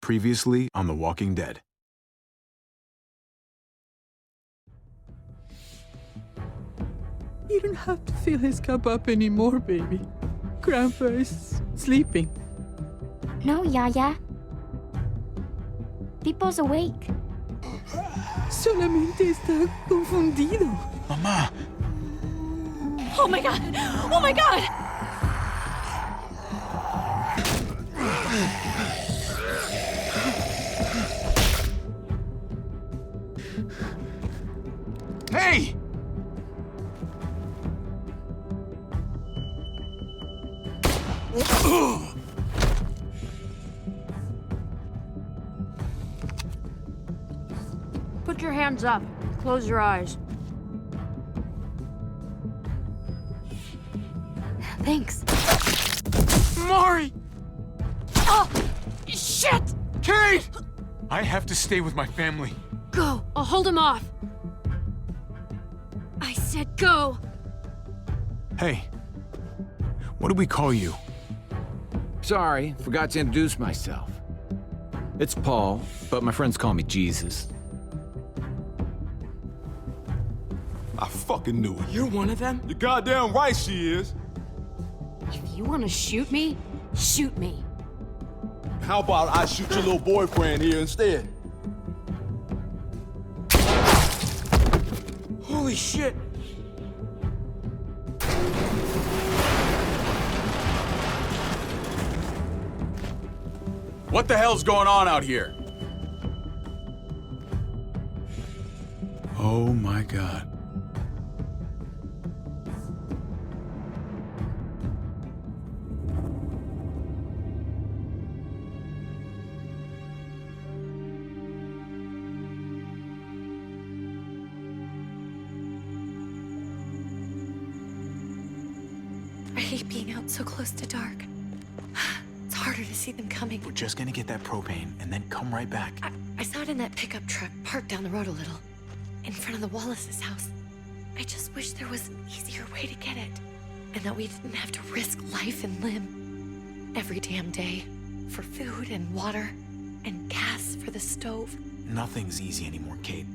Previously on The Walking Dead. You don't have to fill his cup up anymore, baby. Grandpa is sleeping. No, Yaya. Pipo's awake. Solamente está confundido. Mamá! Oh my god! Oh my god! Hey! Put your hands up. Close your eyes. Thanks. Mari! Oh! Shit! Kate! I have to stay with my family. Go! I'll hold him off. I said go! Hey, what do we call you? Sorry, forgot to introduce myself. It's Paul, but my friends call me Jesus. I fucking knew it. You're one of them? You're goddamn right she is. If you want to shoot me, shoot me. How about I shoot your little boyfriend here instead? Holy shit! What the hell's going on out here? Oh my god. I hate being out so close to dark. It's harder to see them coming. We're just gonna get that propane and then come right back. I saw it in that pickup truck parked down the road a little, in front of the Wallace's house. I just wish there was an easier way to get it, and that we didn't have to risk life and limb every damn day for food and water and gas for the stove. Nothing's easy anymore, Kate.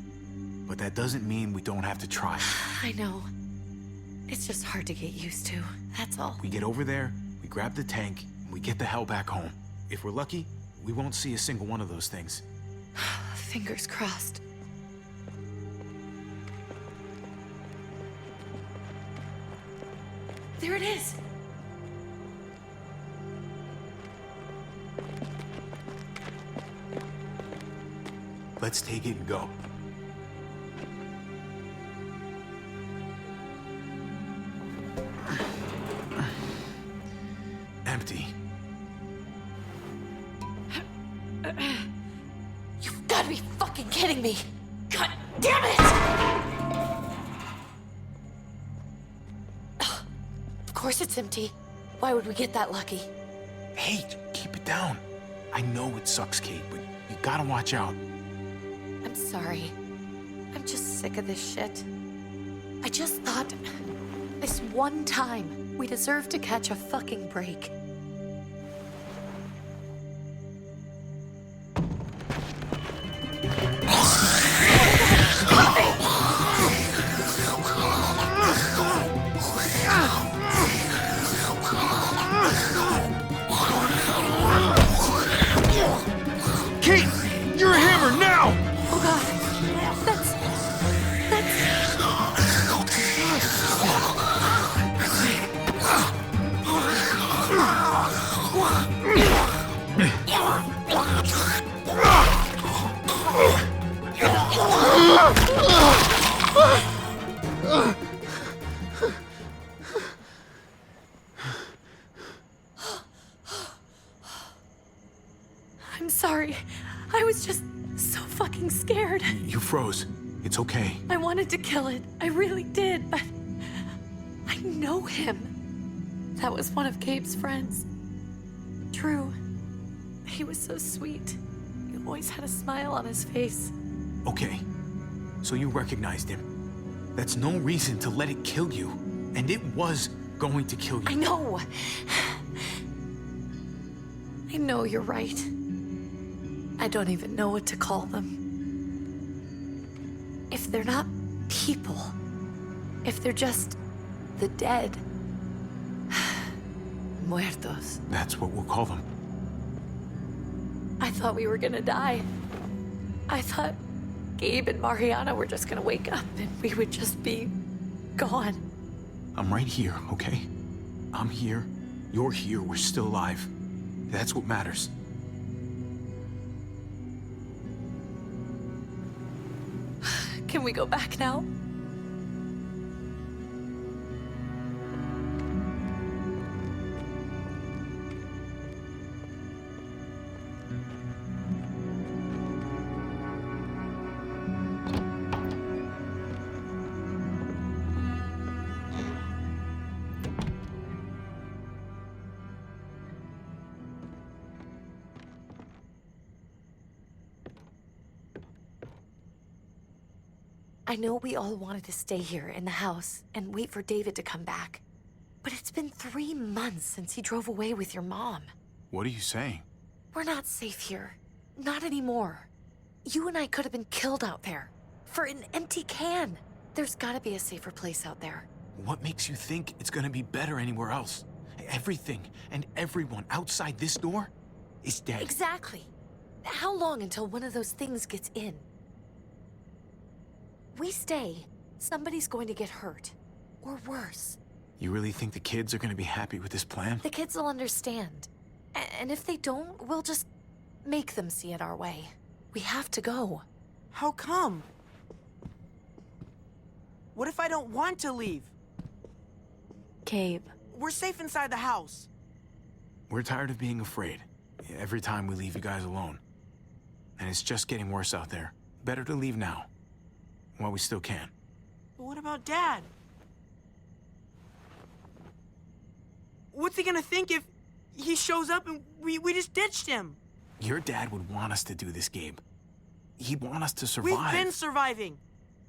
But that doesn't mean we don't have to try. I know. It's just hard to get used to, that's all. We get over there, we grab the tank, and we get the hell back home. If we're lucky, we won't see a single one of those things. Fingers crossed. There it is! Let's take it and go. Empty. You've gotta be fucking kidding me! God damn it! Ugh. Of course it's empty. Why would we get that lucky? Hey, keep it down. I know it sucks, Kate, but you gotta watch out. I'm sorry. I'm just sick of this shit. I just thought, this one time, we deserve to catch a fucking break. Kate! You're a hammer now! Oh god, that's... I'm sorry. I was just so fucking scared. You froze. It's okay. I wanted to kill it. I really did, but I know him. That was one of Gabe's friends. Drew. He was so sweet. He always had a smile on his face. Okay. So you recognized him. That's no reason to let it kill you. And it was going to kill you. I know. I know you're right. I don't even know what to call them. If they're not people, if they're just the dead, muertos. That's what we'll call them. I thought we were gonna die. I thought Gabe and Mariana were just gonna wake up and we would just be gone. I'm right here, okay? I'm here. You're here. We're still alive. That's what matters. Can we go back now? I know we all wanted to stay here in the house and wait for David to come back. But it's been 3 months since he drove away with your mom. What are you saying? We're not safe here. Not anymore. You and I could have been killed out there. For an empty can. There's gotta be a safer place out there. What makes you think it's gonna be better anywhere else? Everything and everyone outside this door is dead. Exactly. How long until one of those things gets in? We stay, somebody's going to get hurt. Or worse. You really think the kids are gonna be happy with this plan? The kids will understand. And if they don't, we'll just make them see it our way. We have to go. How come? What if I don't want to leave? Gabe. We're safe inside the house. We're tired of being afraid. Every time we leave you guys alone. And it's just getting worse out there. Better to leave now. While we still can. But what about Dad? What's he gonna think if he shows up and we just ditched him? Your dad would want us to do this, Gabe. He'd want us to survive. We've been surviving.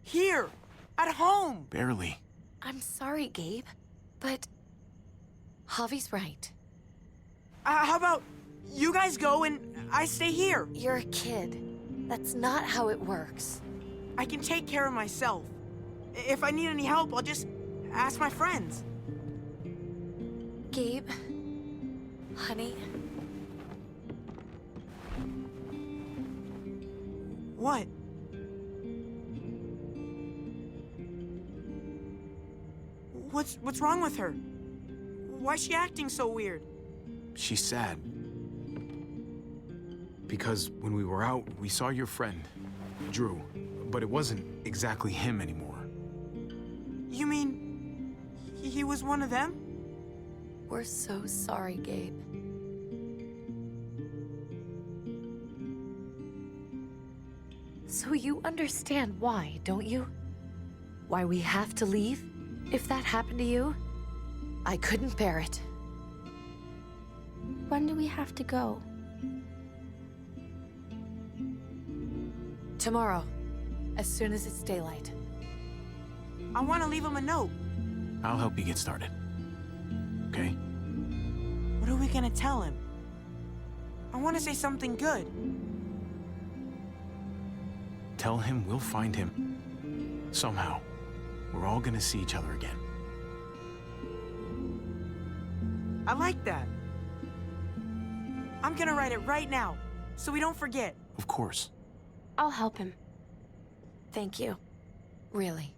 Here. At home. Barely. I'm sorry, Gabe. But Javi's right. How about you guys go and I stay here? You're a kid. That's not how it works. I can take care of myself. If I need any help, I'll just ask my friends. Gabe, honey, What? What's wrong with her? Why's she acting so weird? She's sad. Because when we were out, we saw your friend, Drew. But it wasn't exactly him anymore. You mean he was one of them? we're so sorry, Gabe. So you understand why, don't you? Why we have to leave? If that happened to you, I couldn't bear it. When do we have to go? Tomorrow, as soon as it's daylight. I want to leave him a note. I'll help you get started. Okay? What are we gonna tell him? I want to say something good. Tell him we'll find him. Somehow. We're all gonna see each other again. I like that. I'm gonna write it right now, so we don't forget. Of course. I'll help him. Thank you. Really.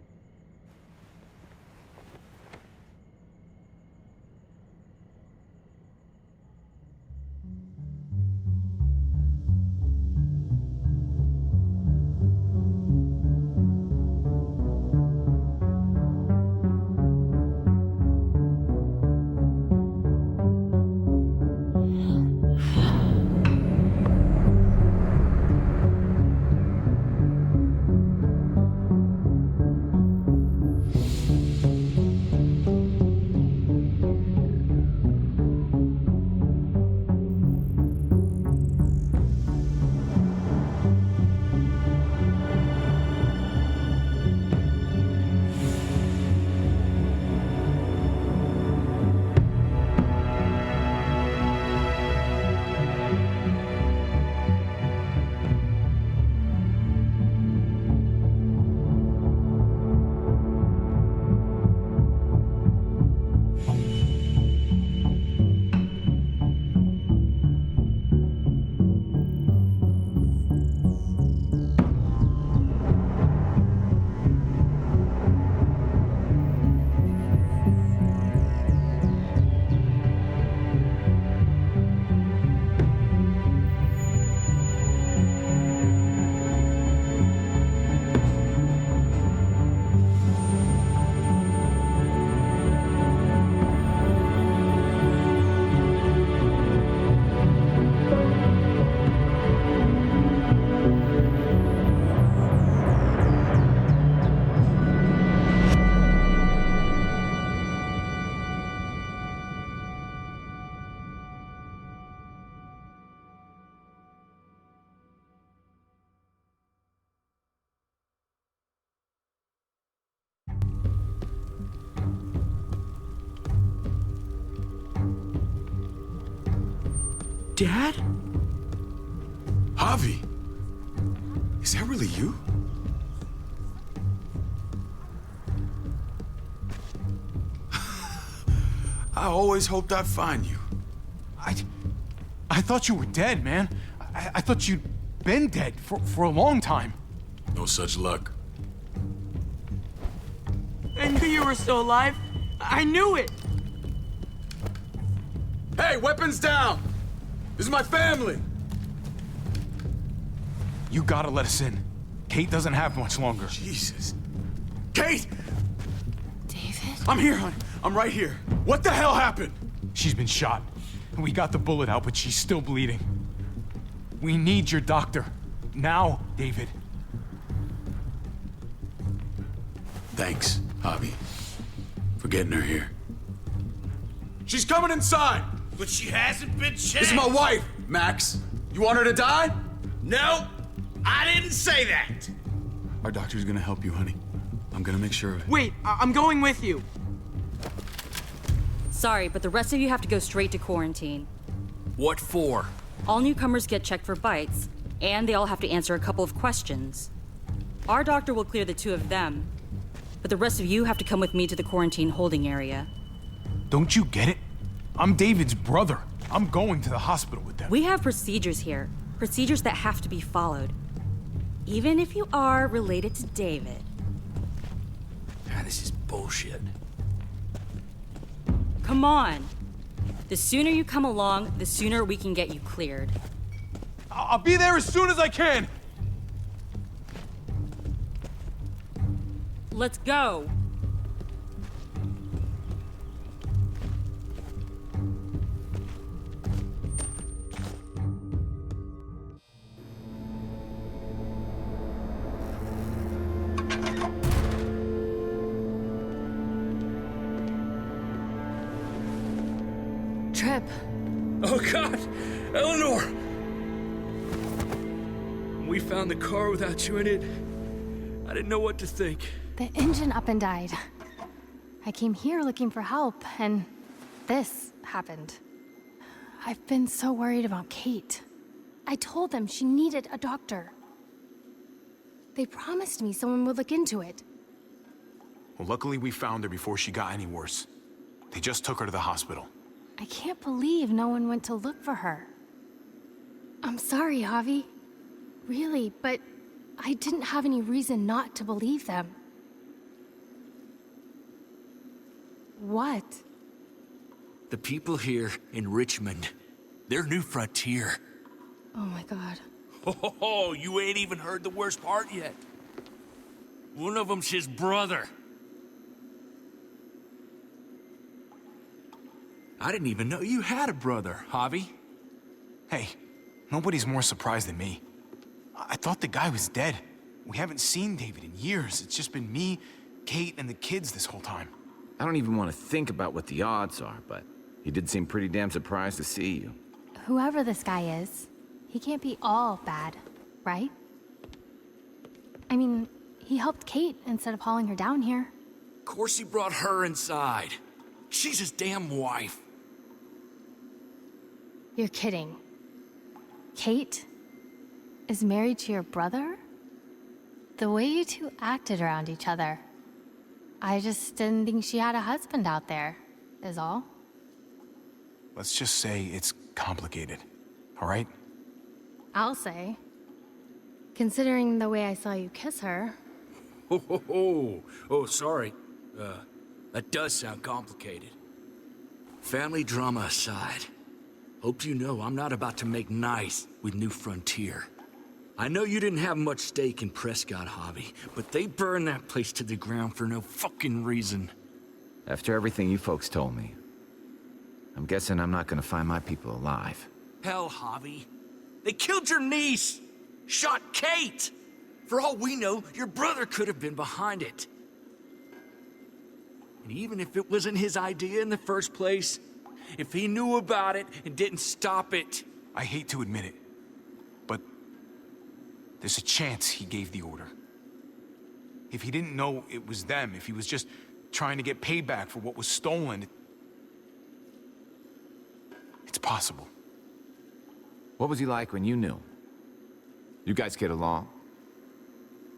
Dad? Javi, is that really you? I always hoped I'd find you. I thought you were dead, man. I thought you'd been dead for a long time. No such luck. I knew you were still alive. I knew it. Hey, weapons down! This is my family! You gotta let us in. Kate doesn't have much longer. Jesus. Kate! David? I'm here, honey. I'm right here. What the hell happened? She's been shot. We got the bullet out, but she's still bleeding. We need your doctor. Now, David. Thanks, Javi, for getting her here. She's coming inside! But she hasn't been checked. This is my wife, Max. You want her to die? No, I didn't say that. Our doctor's gonna help you, honey. I'm gonna make sure of it. Wait, I'm going with you. Sorry, but the rest of you have to go straight to quarantine. What for? All newcomers get checked for bites, and they all have to answer a couple of questions. Our doctor will clear the two of them, but the rest of you have to come with me to the quarantine holding area. Don't you get it? I'm David's brother. I'm going to the hospital with them. We have procedures here, procedures that have to be followed. Even if you are related to David. This is bullshit. Come on. The sooner you come along, the sooner we can get you cleared. I'll be there as soon as I can. Let's go. Trip. Oh, God! Eleanor! When we found the car without you in it, I didn't know what to think. The engine up and died. I came here looking for help, and this happened. I've been so worried about Kate. I told them she needed a doctor. They promised me someone would look into it. Well, luckily we found her before she got any worse. They just took her to the hospital. I can't believe no one went to look for her. I'm sorry, Javi. Really, but I didn't have any reason not to believe them. What? The people here in Richmond, they're New Frontier. Oh my God. Oh, you ain't even heard the worst part yet. One of them's his brother. I didn't even know you had a brother, Javi. Hey, nobody's more surprised than me. I thought the guy was dead. We haven't seen David in years. It's just been me, Kate, and the kids this whole time. I don't even want to think about what the odds are, but he did seem pretty damn surprised to see you. Whoever this guy is, he can't be all bad, right? I mean, he helped Kate instead of hauling her down here. Of course he brought her inside. She's his damn wife. You're kidding. Kate is married to your brother? The way you two acted around each other. I just didn't think she had a husband out there, is all. Let's just say it's complicated, all right? I'll say. Considering the way I saw you kiss her. Oh, sorry. That does sound complicated. Family drama aside, hope you know I'm not about to make nice with New Frontier. I know you didn't have much stake in Prescott, Javi, but they burned that place to the ground for no fucking reason. After everything you folks told me, I'm guessing I'm not gonna find my people alive. Hell, Javi. They killed your niece! Shot Kate! For all we know, your brother could have been behind it. And even if it wasn't his idea in the first place, if he knew about it and didn't stop it... I hate to admit it, but there's a chance he gave the order. If he didn't know it was them, if he was just trying to get payback for what was stolen, it's possible. What was he like when you knew him? You guys get along?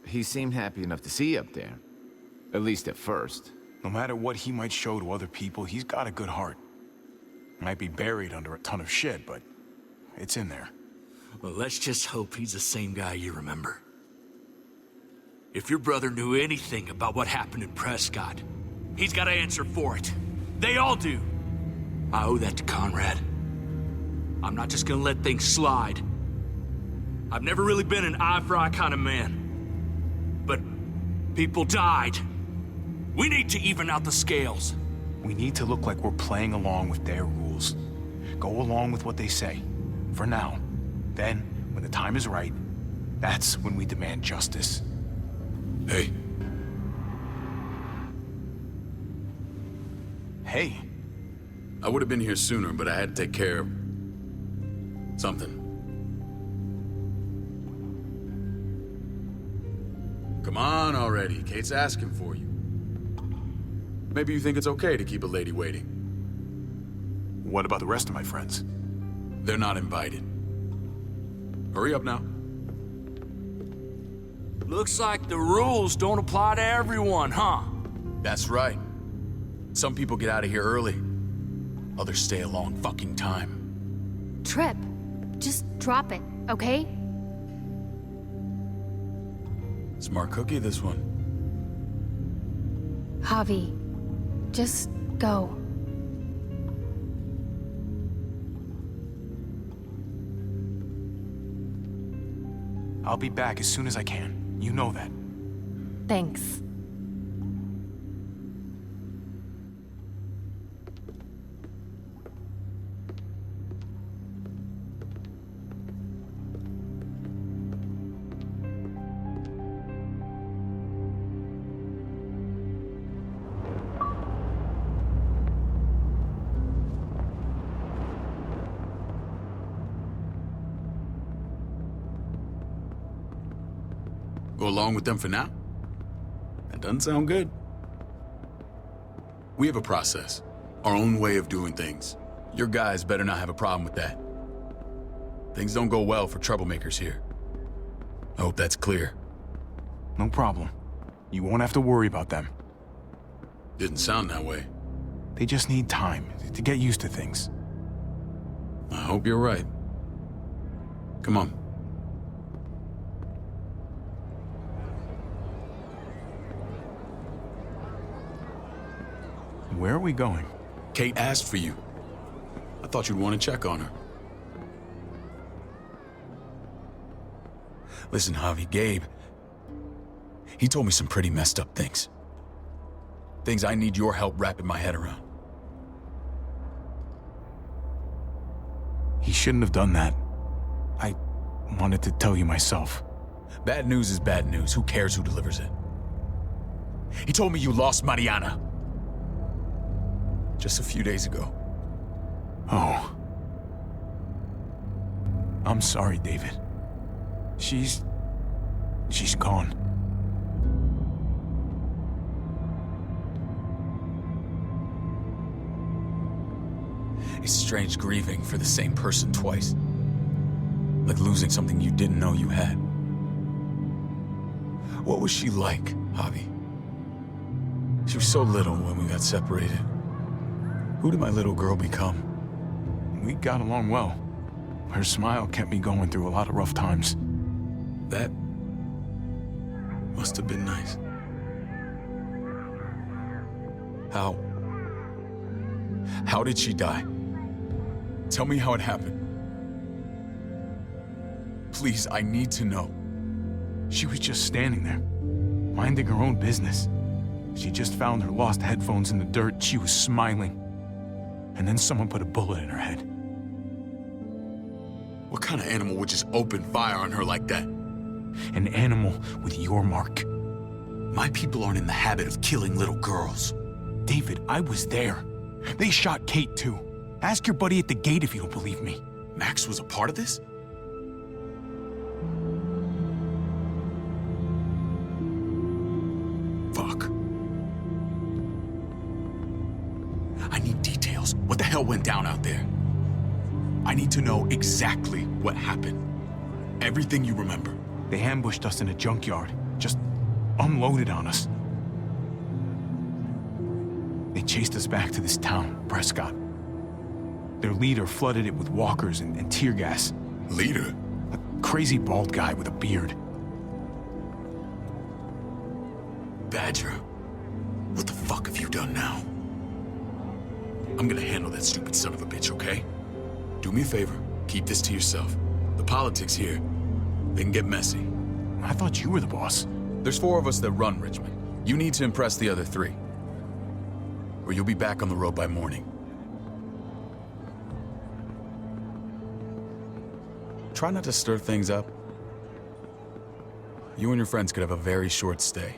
He seemed happy enough to see you up there. At least at first. No matter what he might show to other people, he's got a good heart. Might be buried under a ton of shit, but it's in there. Well, let's just hope he's the same guy you remember. If your brother knew anything about what happened in Prescott, he's got to answer for it. They all do. I owe that to Conrad. I'm not just gonna let things slide. I've never really been an eye-for-eye kind of man. But people died. We need to even out the scales. We need to look like we're playing along with their rules. Go along with what they say. For now. Then, when the time is right, that's when we demand justice. Hey. Hey. I would have been here sooner, but I had to take care of something. Come on already. Kate's asking for you. Maybe you think it's okay to keep a lady waiting. What about the rest of my friends? They're not invited. Hurry up now. Looks like the rules don't apply to everyone, huh? That's right. Some people get out of here early. Others stay a long fucking time. Trip, just drop it, okay? Smart cookie, this one. Javi, just go. I'll be back as soon as I can. You know that. Thanks. Go along with them for now? That doesn't sound good. We have a process, our own way of doing things. Your guys better not have a problem with that. Things don't go well for troublemakers here. I hope that's clear. No problem. You won't have to worry about them. Didn't sound that way. They just need time to get used to things. I hope you're right. Come on. Where are we going? Kate asked for you. I thought you'd want to check on her. Listen, Javi, Gabe, he told me some pretty messed up things. Things I need your help wrapping my head around. He shouldn't have done that. I wanted to tell you myself. Bad news is bad news. Who cares who delivers it? He told me you lost Mariana. Just a few days ago. Oh. I'm sorry, David. She's gone. It's strange grieving for the same person twice. Like losing something you didn't know you had. What was she like, Javi? She was so little when we got separated. Who did my little girl become? We got along well. Her smile kept me going through a lot of rough times. That must have been nice. How did she die? Tell me how it happened. Please, I need to know. She was just standing there, minding her own business. She just found her lost headphones in the dirt. She was smiling. And then someone put a bullet in her head. What kind of animal would just open fire on her like that? An animal with your mark. My people aren't in the habit of killing little girls. David, I was there. They shot Kate too. Ask your buddy at the gate if you don't believe me. Max was a part of this? Fuck. I need details. What the hell went down out there? I need to know exactly what happened. Everything you remember. They ambushed us in a junkyard. Just unloaded on us. They chased us back to this town, Prescott. Their leader flooded it with walkers and tear gas. Leader? A crazy bald guy with a beard. Badger, what the fuck have you done now? I'm gonna handle that stupid son of a bitch, okay? Do me a favor, keep this to yourself. The politics here, they can get messy. I thought you were the boss. There's 4 of us that run Richmond. You need to impress the other 3. Or you'll be back on the road by morning. Try not to stir things up. You and your friends could have a very short stay.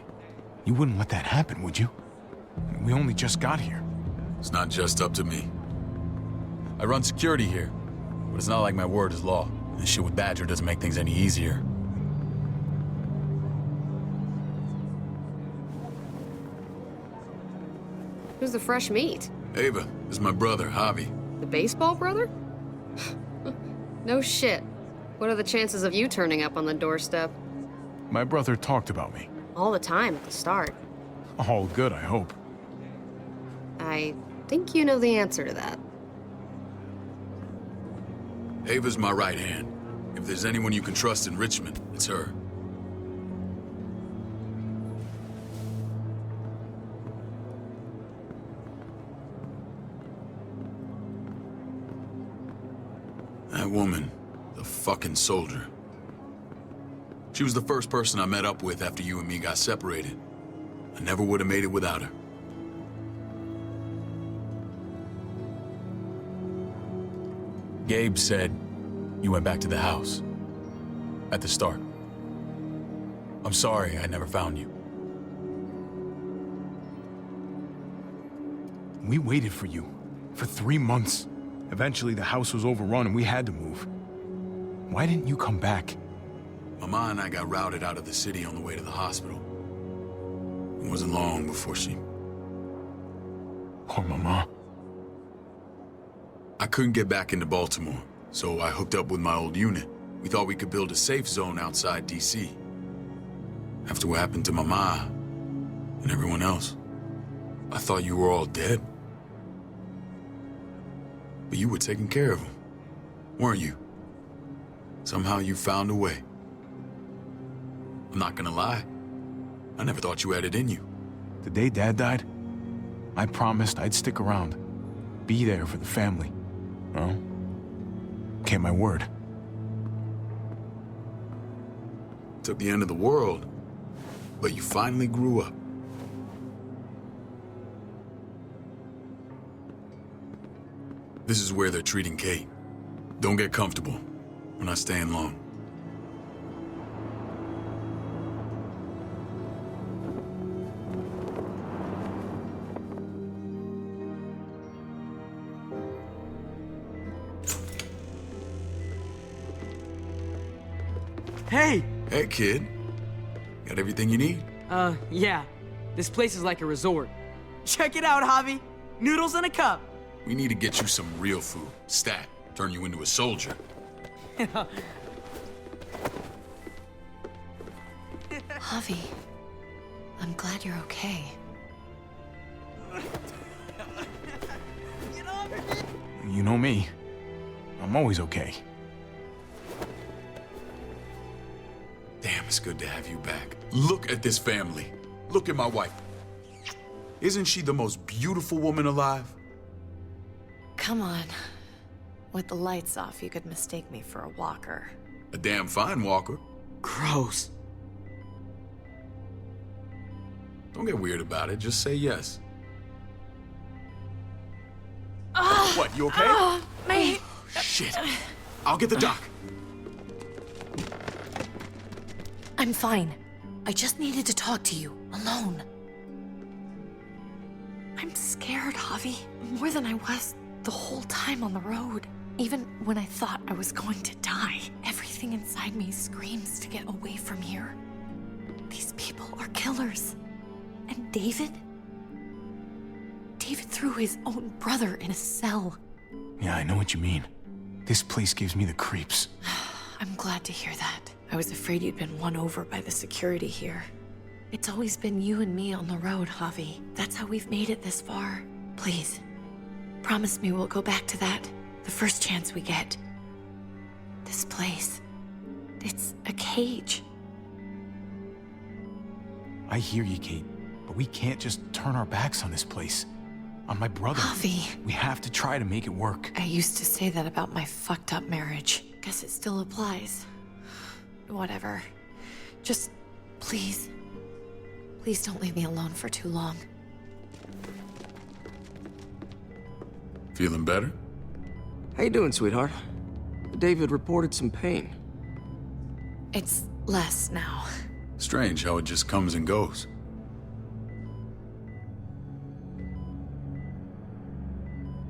You wouldn't let that happen, would you? We only just got here. It's not just up to me. I run security here, but it's not like my word is law. This shit with Badger doesn't make things any easier. Who's the fresh meat? Ava, this is my brother, Javi. The baseball brother? No shit. What are the chances of you turning up on the doorstep? My brother talked about me. All the time at the start. All good, I hope. I think you know the answer to that. Ava's my right hand. If there's anyone you can trust in Richmond, it's her. That woman, the fucking soldier. She was the first person I met up with after you and me got separated. I never would have made it without her. Gabe said you went back to the house. At the start. I'm sorry I never found you. We waited for you. For 3 months. Eventually the house was overrun and we had to move. Why didn't you come back? Mama and I got routed out of the city on the way to the hospital. It wasn't long before she... Poor Mama. I couldn't get back into Baltimore, so I hooked up with my old unit. We thought we could build a safe zone outside D.C. After what happened to Mama and everyone else, I thought you were all dead. But you were taking care of them, weren't you? Somehow you found a way. I'm not gonna lie. I never thought you had it in you. The day Dad died, I promised I'd stick around. Be there for the family. Well, kept my word. Took the end of the world, but you finally grew up. This is where they're treating Kate. Don't get comfortable. We're not staying long. Hey! Hey, kid. Got everything you need? Yeah. This place is like a resort. Check it out, Javi. Noodles in a cup. We need to get you some real food. Stat. Turn you into a soldier. Javi, I'm glad you're okay. You know me. I'm always okay. Damn, it's good to have you back. Look at this family. Look at my wife. Isn't she the most beautiful woman alive? Come on. With the lights off, you could mistake me for a walker. A damn fine walker. Gross. Don't get weird about it. Just say yes. What, you okay? My... Shit. I'll get the doc. I'm fine. I just needed to talk to you, alone. I'm scared, Javi. More than I was the whole time on the road. Even when I thought I was going to die, everything inside me screams to get away from here. These people are killers. And David? David threw his own brother in a cell. Yeah, I know what you mean. This place gives me the creeps. I'm glad to hear that. I was afraid you'd been won over by the security here. It's always been you and me on the road, Javi. That's how we've made it this far. Please, promise me we'll go back to that the first chance we get. This place, it's a cage. I hear you, Kate, but we can't just turn our backs on this place. On my brother. Javi. We have to try to make it work. I used to say that about my fucked up marriage. Guess it still applies. Whatever. Just, please. Please don't leave me alone for too long. Feeling better? How you doing, sweetheart? David reported some pain. It's less now. Strange how it just comes and goes.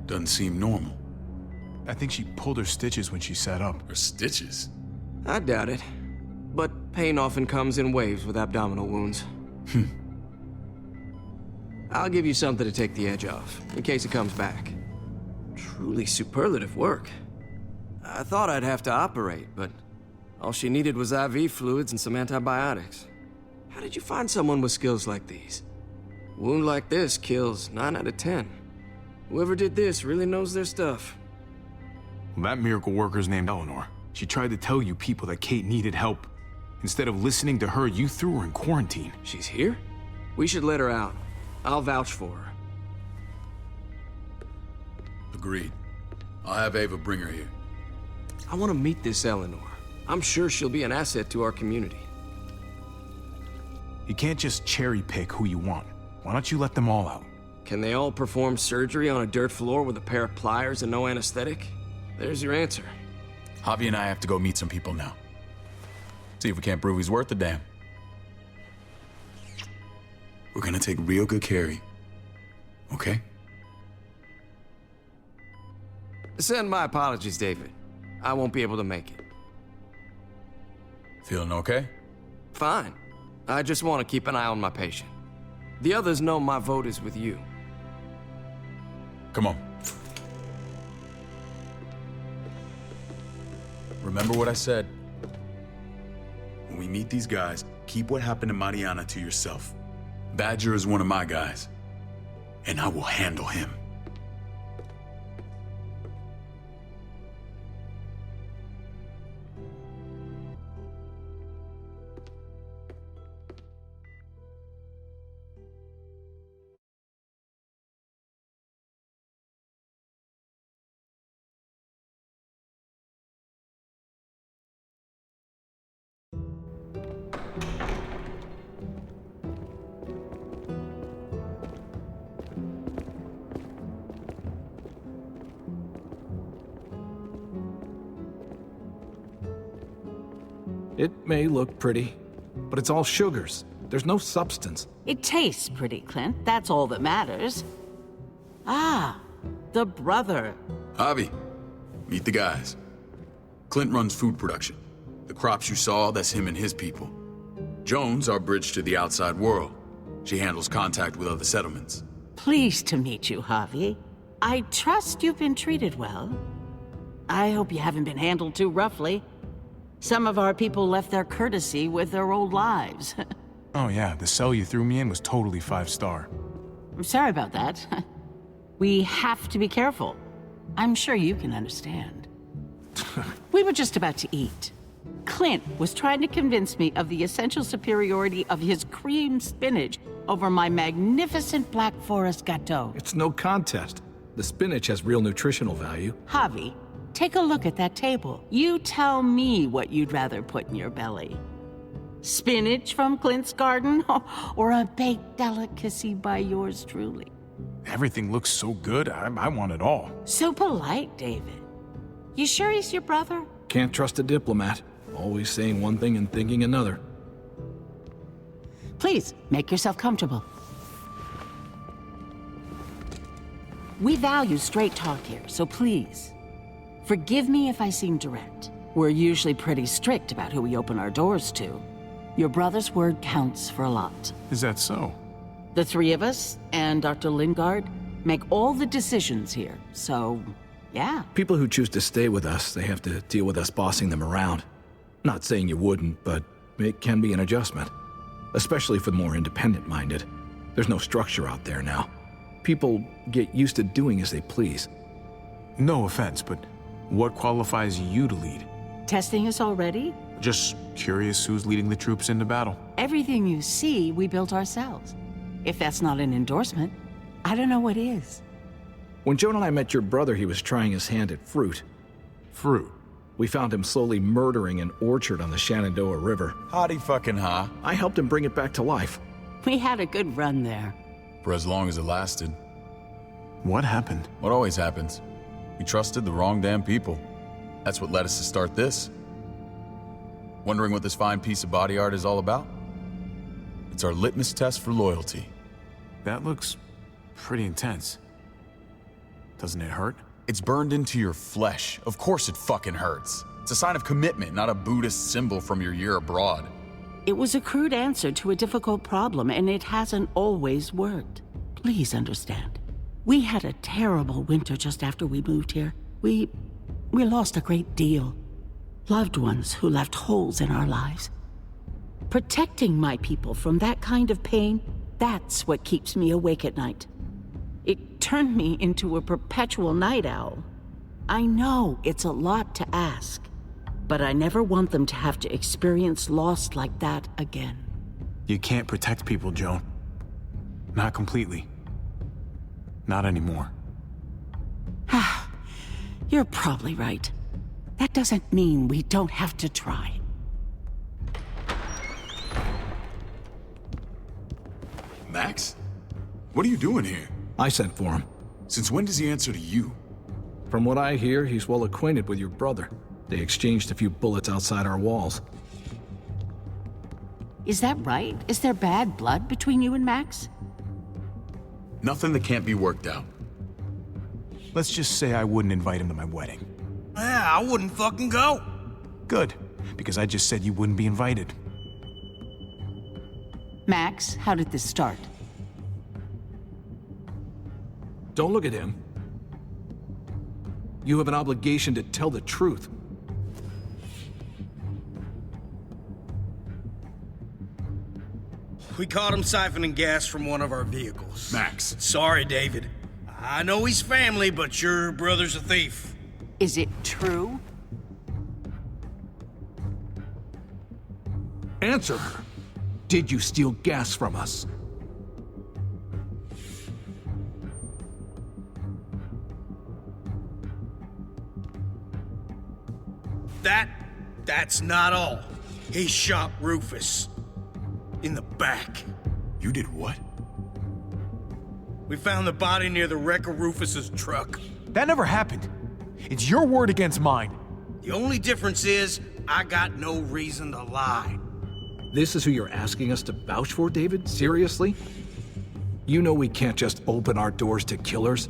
Doesn't seem normal. I think she pulled her stitches when she sat up. Her stitches? I doubt it. But pain often comes in waves with abdominal wounds. I'll give you something to take the edge off, in case it comes back. Truly superlative work. I thought I'd have to operate, but all she needed was IV fluids and some antibiotics. How did you find someone with skills like these? A wound like this kills 9 out of 10. Whoever did this really knows their stuff. Well, that miracle worker's named Eleanor. She tried to tell you people that Kate needed help. Instead of listening to her, you threw her in quarantine. She's here? We should let her out. I'll vouch for her. Agreed. I'll have Ava bring her here. I want to meet this Eleanor. I'm sure she'll be an asset to our community. You can't just cherry pick who you want. Why don't you let them all out? Can they all perform surgery on a dirt floor with a pair of pliers and no anesthetic? There's your answer. Javi and I have to go meet some people now. See if we can't prove he's worth a damn. We're gonna take real good care of you. Okay? Send my apologies, David. I won't be able to make it. Feeling okay? Fine. I just want to keep an eye on my patient. The others know my vote is with you. Come on. Remember what I said. When we meet these guys, keep what happened to Mariana to yourself. Badger is one of my guys, and I will handle him. It may look pretty, but it's all sugars. There's no substance. It tastes pretty, Clint. That's all that matters. Ah, the brother. Javi, meet the guys. Clint runs food production. The crops you saw, that's him and his people. Joan's our bridge to the outside world. She handles contact with other settlements. Pleased to meet you, Javi. I trust you've been treated well. I hope you haven't been handled too roughly. Some of our people left their courtesy with their old lives. Oh yeah, the cell you threw me in was totally 5-star. I'm sorry about that. We have to be careful. I'm sure you can understand. We were just about to eat. Clint was trying to convince me of the essential superiority of his cream spinach over my magnificent Black Forest gâteau. It's no contest. The spinach has real nutritional value. Javi, take a look at that table. You tell me what you'd rather put in your belly. Spinach from Clint's garden, or a baked delicacy by yours truly? Everything looks so good, I want it all. So polite, David. You sure he's your brother? Can't trust a diplomat. Always saying one thing and thinking another. Please, make yourself comfortable. We value straight talk here, so please, forgive me if I seem direct. We're usually pretty strict about who we open our doors to. Your brother's word counts for a lot. Is that so? The three of us and Dr. Lingard make all the decisions here, so Yeah. People who choose to stay with us, they have to deal with us bossing them around. Not saying you wouldn't, but it can be an adjustment. Especially for the more independent-minded. There's no structure out there now. People get used to doing as they please. No offense, but what qualifies you to lead? Testing us already? Just curious who's leading the troops into battle. Everything you see, we built ourselves. If that's not an endorsement, I don't know what is. When Joan and I met your brother, he was trying his hand at fruit. Fruit? We found him slowly murdering an orchard on the Shenandoah River. Howdy fucking ha. I helped him bring it back to life. We had a good run there. For as long as it lasted. What happened? What always happens. We trusted the wrong damn people. That's what led us to start this. Wondering what this fine piece of body art is all about? It's our litmus test for loyalty. That looks pretty intense. Doesn't it hurt? It's burned into your flesh. Of course it fucking hurts. It's a sign of commitment, not a Buddhist symbol from your year abroad. It was a crude answer to a difficult problem, and it hasn't always worked. Please understand. We had a terrible winter just after we moved here. We lost a great deal. Loved ones who left holes in our lives. Protecting my people from that kind of pain, that's what keeps me awake at night. It turned me into a perpetual night owl. I know it's a lot to ask, but I never want them to have to experience loss like that again. You can't protect people, Joan. Not completely. Not anymore. You're probably right. That doesn't mean we don't have to try. Max? What are you doing here? I sent for him. Since when does he answer to you? From what I hear, he's well acquainted with your brother. They exchanged a few bullets outside our walls. Is that right? Is there bad blood between you and Max? Nothing that can't be worked out. Let's just say I wouldn't invite him to my wedding. Yeah, I wouldn't fucking go. Good, because I just said you wouldn't be invited. Max, how did this start? Don't look at him. You have an obligation to tell the truth. We caught him siphoning gas from one of our vehicles. Max. Sorry, David. I know he's family, but your brother's a thief. Is it true? Answer her. Did you steal gas from us? That's not all. He shot Rufus. In the back. You did what? We found the body near the wreck of Rufus's truck. That never happened. It's your word against mine. The only difference is, I got no reason to lie. This is who you're asking us to vouch for, David? Seriously? You know we can't just open our doors to killers.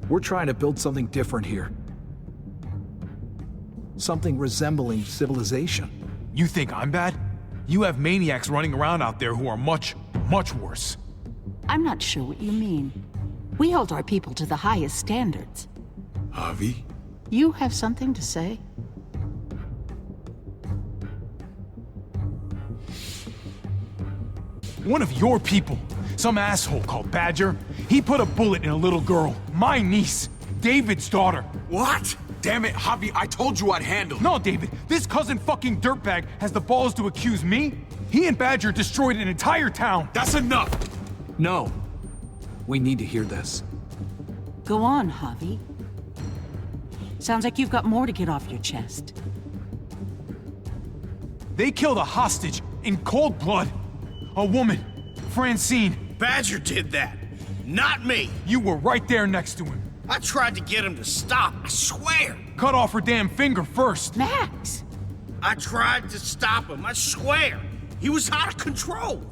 We're trying to build something different here. Something resembling civilization. You think I'm bad? You have maniacs running around out there who are much, much worse. I'm not sure what you mean. We hold our people to the highest standards. Javi? You have something to say? One of your people, some asshole called Badger, he put a bullet in a little girl, my niece, David's daughter. What? Damn it, Javi, I told you I'd handle it. No, David, this cousin fucking dirtbag has the balls to accuse me? He and Badger destroyed an entire town. That's enough! No. We need to hear this. Go on, Javi. Sounds like you've got more to get off your chest. They killed a hostage in cold blood. A woman, Francine. Badger did that, not me. You were right there next to him. I tried to get him to stop, I swear. Cut off her damn finger first. Max! I tried to stop him, I swear. He was out of control.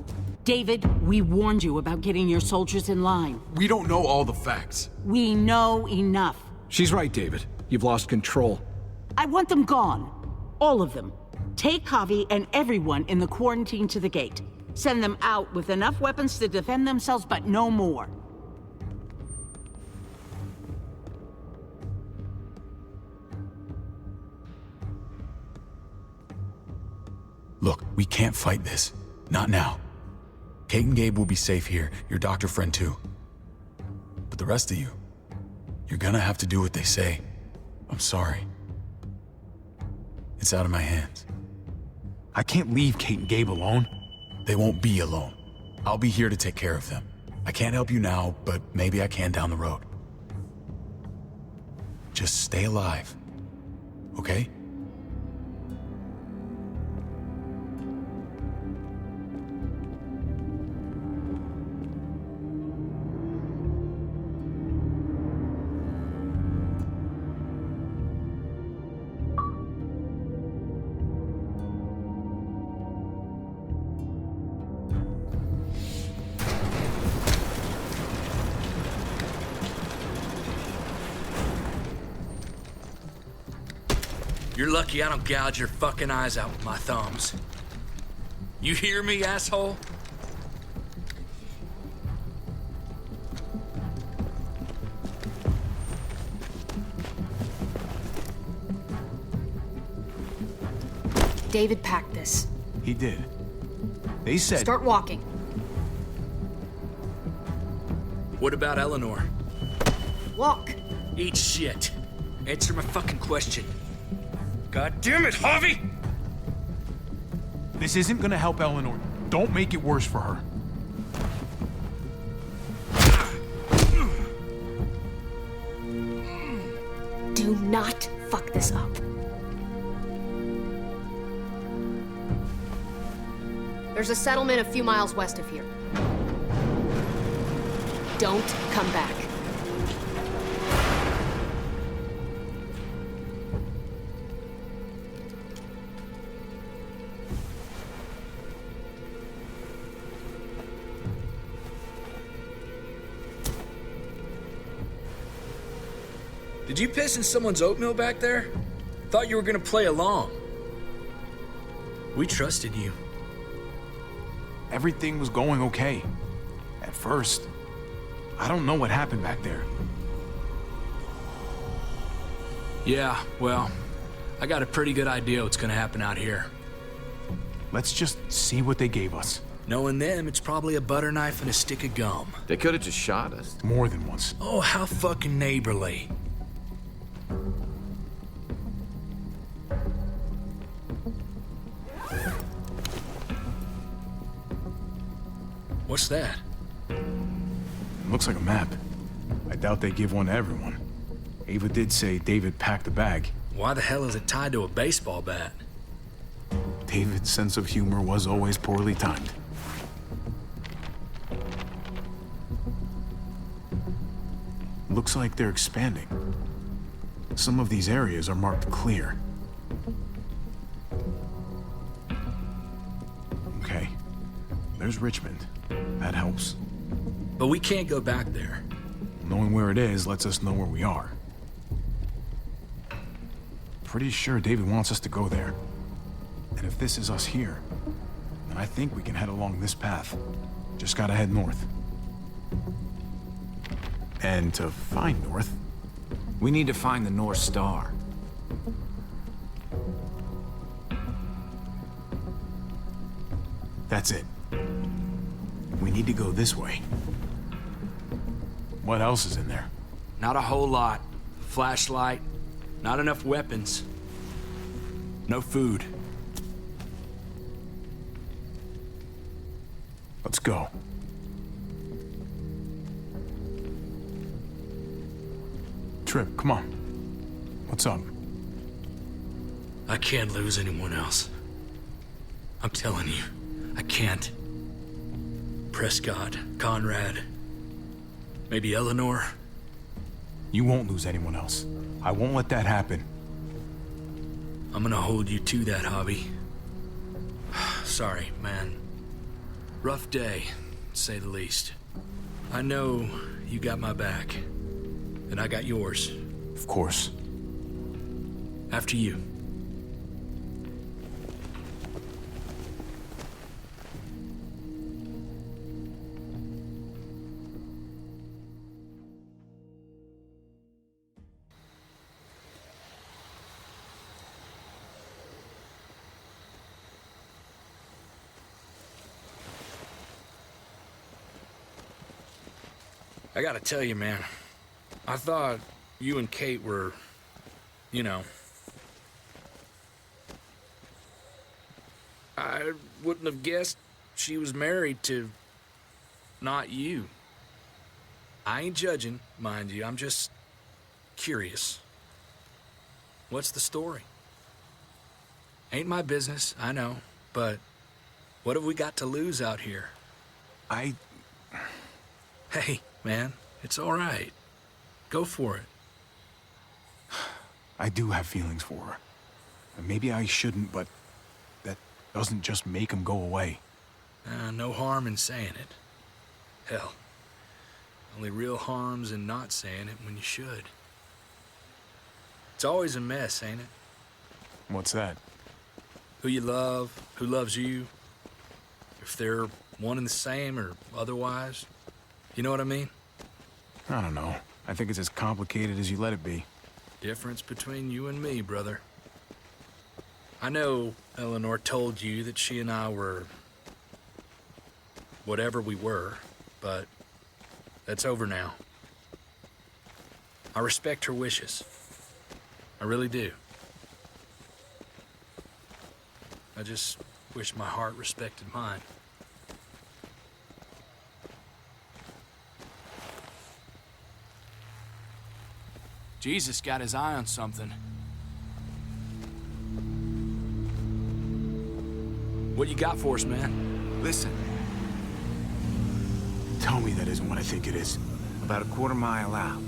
David, we warned you about getting your soldiers in line. We don't know all the facts. We know enough. She's right, David. You've lost control. I want them gone. All of them. Take Javi and everyone in the quarantine to the gate. Send them out with enough weapons to defend themselves, but no more. Look, we can't fight this. Not now. Kate and Gabe will be safe here, your doctor friend too. But the rest of you, you're gonna have to do what they say. I'm sorry. It's out of my hands. I can't leave Kate and Gabe alone. They won't be alone. I'll be here to take care of them. I can't help you now, but maybe I can down the road. Just stay alive, okay? You're lucky I don't gouge your fucking eyes out with my thumbs. You hear me, asshole? David packed this. He did. They said... Start walking. What about Eleanor? Walk. Eat shit. Answer my fucking question. God damn it, Harvey! This isn't gonna help Eleanor. Don't make it worse for her. Do not fuck this up. There's a settlement a few miles west of here. Don't come back. Did you piss in someone's oatmeal back there? Thought you were gonna play along. We trusted you. Everything was going okay. At first. I don't know what happened back there. Yeah, well, I got a pretty good idea what's gonna happen out here. Let's just see what they gave us. Knowing them, it's probably a butter knife and a stick of gum. They could have just shot us. More than once. Oh, how fucking neighborly. What's that? Looks like a map. I doubt they give one to everyone. Ava did say David packed a bag. Why the hell is it tied to a baseball bat? David's sense of humor was always poorly timed. Looks like they're expanding. Some of these areas are marked clear. Okay. There's Richmond. That helps. But we can't go back there. Knowing where it is lets us know where we are. Pretty sure David wants us to go there. And if this is us here, then I think we can head along this path. Just gotta head north. And to find north... We need to find the North Star. That's it. We need to go this way. What else is in there? Not a whole lot. Flashlight, not enough weapons. No food. Let's go. Trip, come on. What's up? I can't lose anyone else. I'm telling you, I can't. Prescott, Conrad, maybe Eleanor. You won't lose anyone else. I won't let that happen. I'm gonna hold you to that, Hobby. Sorry, man. Rough day, to say the least. I know you got my back, and I got yours. Of course. After you. I gotta tell you, man. I thought you and Kate were, you know... I wouldn't have guessed she was married to... not you. I ain't judging, mind you. I'm just curious. What's the story? Ain't my business, I know, but what have we got to lose out here? Hey, man, it's all right. Go for it. I do have feelings for her. And maybe I shouldn't, but that doesn't just make them go away. No harm in saying it. Hell, only real harm's in not saying it when you should. It's always a mess, ain't it? What's that? Who you love, who loves you, if they're one and the same or otherwise. You know what I mean? I don't know. I think it's as complicated as you let it be. Difference between you and me, brother. I know Eleanor told you that she and I were... whatever we were, but that's over now. I respect her wishes. I really do. I just wish my heart respected mine. Jesus got his eye on something. What you got for us, man? Listen. Tell me that isn't what I think it is. About a quarter-mile out.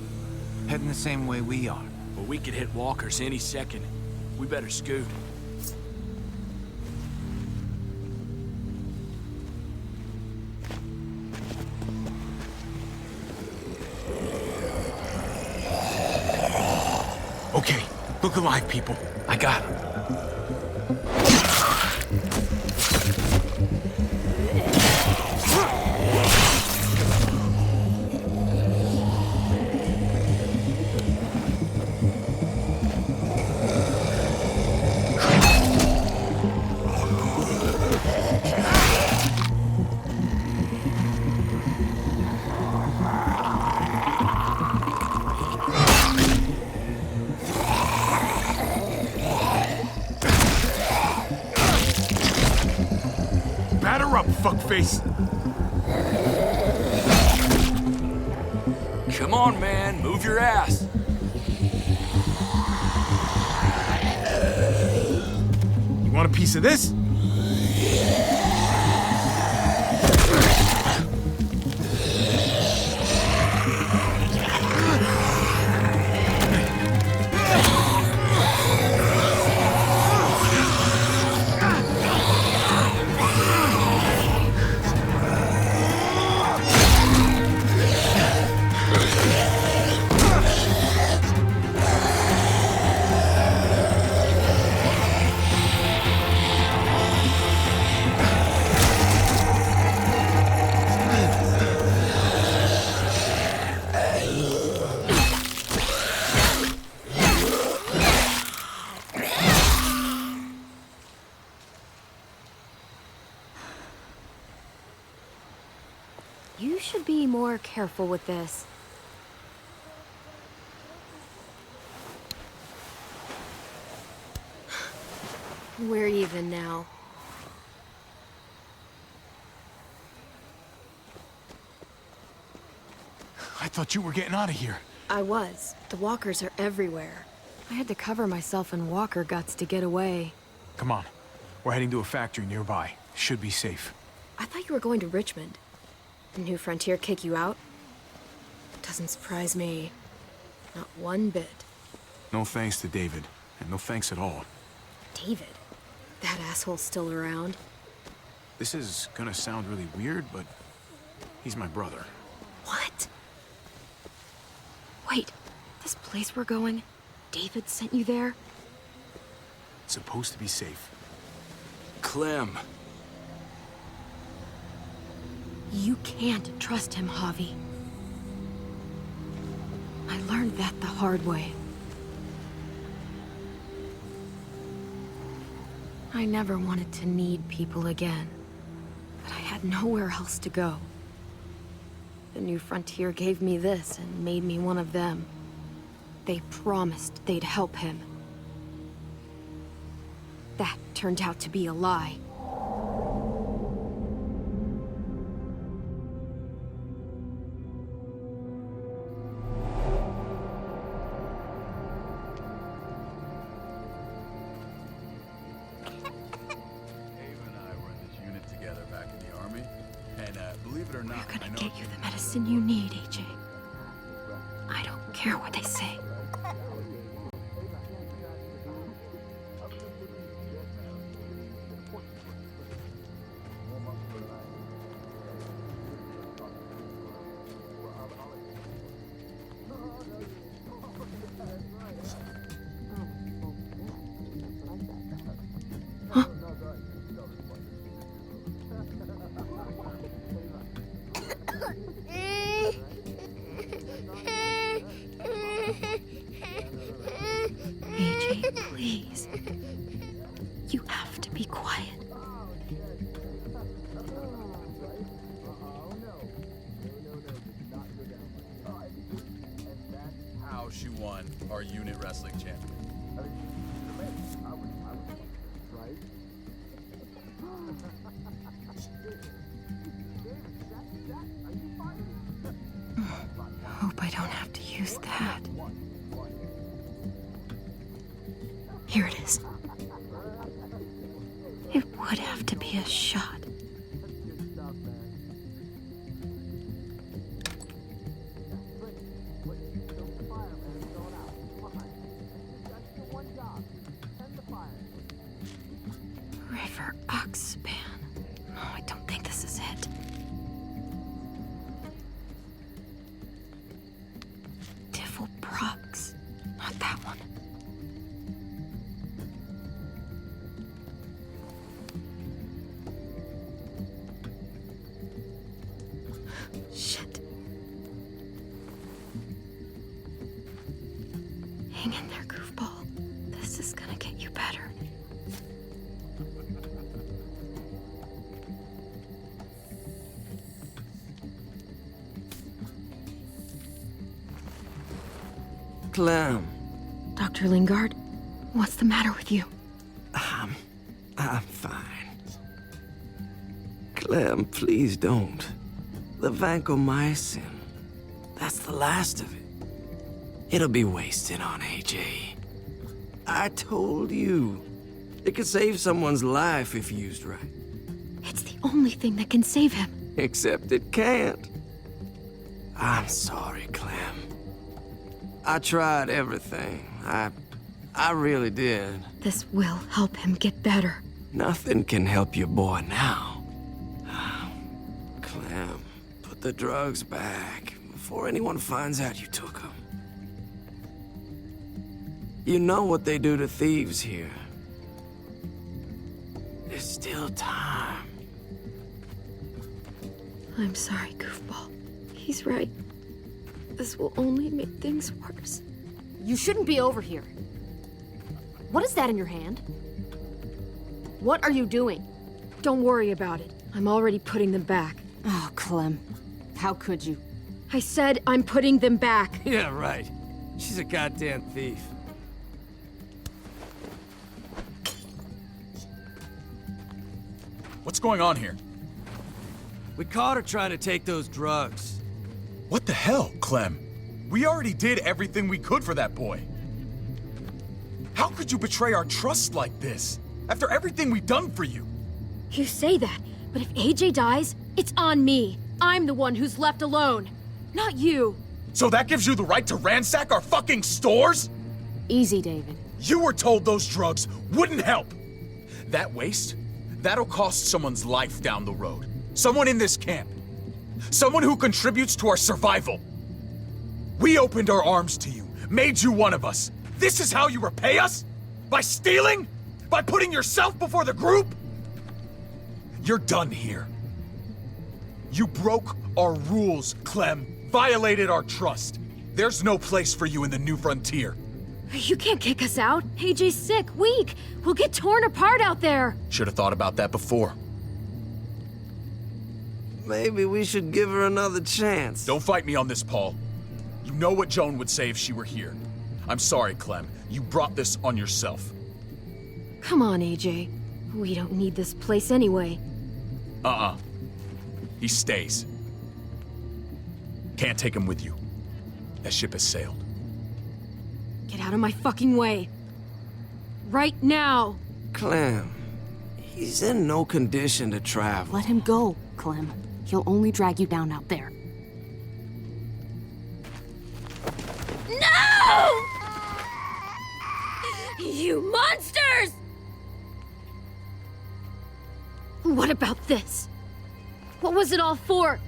Heading the same way we are. But we could hit walkers any second. We better scoot. Okay, look alive, people. I got him. Batter up, fuckface! Come on, man, move your ass. You want a piece of this? You should be more careful with this. We're even now. I thought you were getting out of here. I was. The walkers are everywhere. I had to cover myself in walker guts to get away. Come on. We're heading to a factory nearby. Should be safe. I thought you were going to Richmond. Did New Frontier kick you out? Doesn't surprise me. Not one bit. No thanks to David, and no thanks at all. David? That asshole's still around? This is gonna sound really weird, but he's my brother. What? Wait, this place we're going, David sent you there? It's supposed to be safe. Clem. You can't trust him, Javi. I learned that the hard way. I never wanted to need people again, but I had nowhere else to go. The New Frontier gave me this and made me one of them. They promised they'd help him. That turned out to be a lie. We're gonna get you the medicine you need, AJ. I don't care what they say. AJ, please. You have to be quiet. How she won our unit wrestling champion. Hope I don't have to use that. Here it is. It would have to be a shot. River Oxpan. No, I don't think this is it. Devil Prox. Not that one. Shit. Hang in there, goofball. This is gonna get you better. Clem. Dr. Lingard, what's the matter with you? I'm fine. Clem, please don't. The vancomycin. That's the last of it. It'll be wasted on AJ. I told you. It could save someone's life if used right. It's the only thing that can save him. Except it can't. I'm sorry, Clem. I tried everything. I really did. This will help him get better. Nothing can help your boy now. Clem, put the drugs back before anyone finds out you took them. You know what they do to thieves here. There's still time. I'm sorry, goofball. He's right. This will only make things worse. You shouldn't be over here. What is that in your hand? What are you doing? Don't worry about it. I'm already putting them back. Oh, Clem. How could you? I said I'm putting them back. Yeah, right. She's a goddamn thief. What's going on here? We caught her trying to take those drugs. What the hell, Clem? We already did everything we could for that boy. How could you betray our trust like this? After everything we've done for you? You say that, but if AJ dies, it's on me. I'm the one who's left alone, not you. So that gives you the right to ransack our fucking stores? Easy, David. You were told those drugs wouldn't help. That waste, that'll cost someone's life down the road. Someone in this camp. Someone who contributes to our survival. We opened our arms to you, made you one of us. This is how you repay us? By stealing? By putting yourself before the group? You're done here. You broke our rules, Clem. Violated our trust. There's no place for you in the New Frontier. You can't kick us out. AJ's sick, weak. We'll get torn apart out there. Should have thought about that before. Maybe we should give her another chance. Don't fight me on this, Paul. You know what Joan would say if she were here. I'm sorry, Clem. You brought this on yourself. Come on, AJ. We don't need this place anyway. He stays. Can't take him with you. That ship has sailed. Get out of my fucking way. Right now. Clem, he's in no condition to travel. Let him go, Clem. He'll only drag you down out there. No! You monsters! What about this? What was it all for?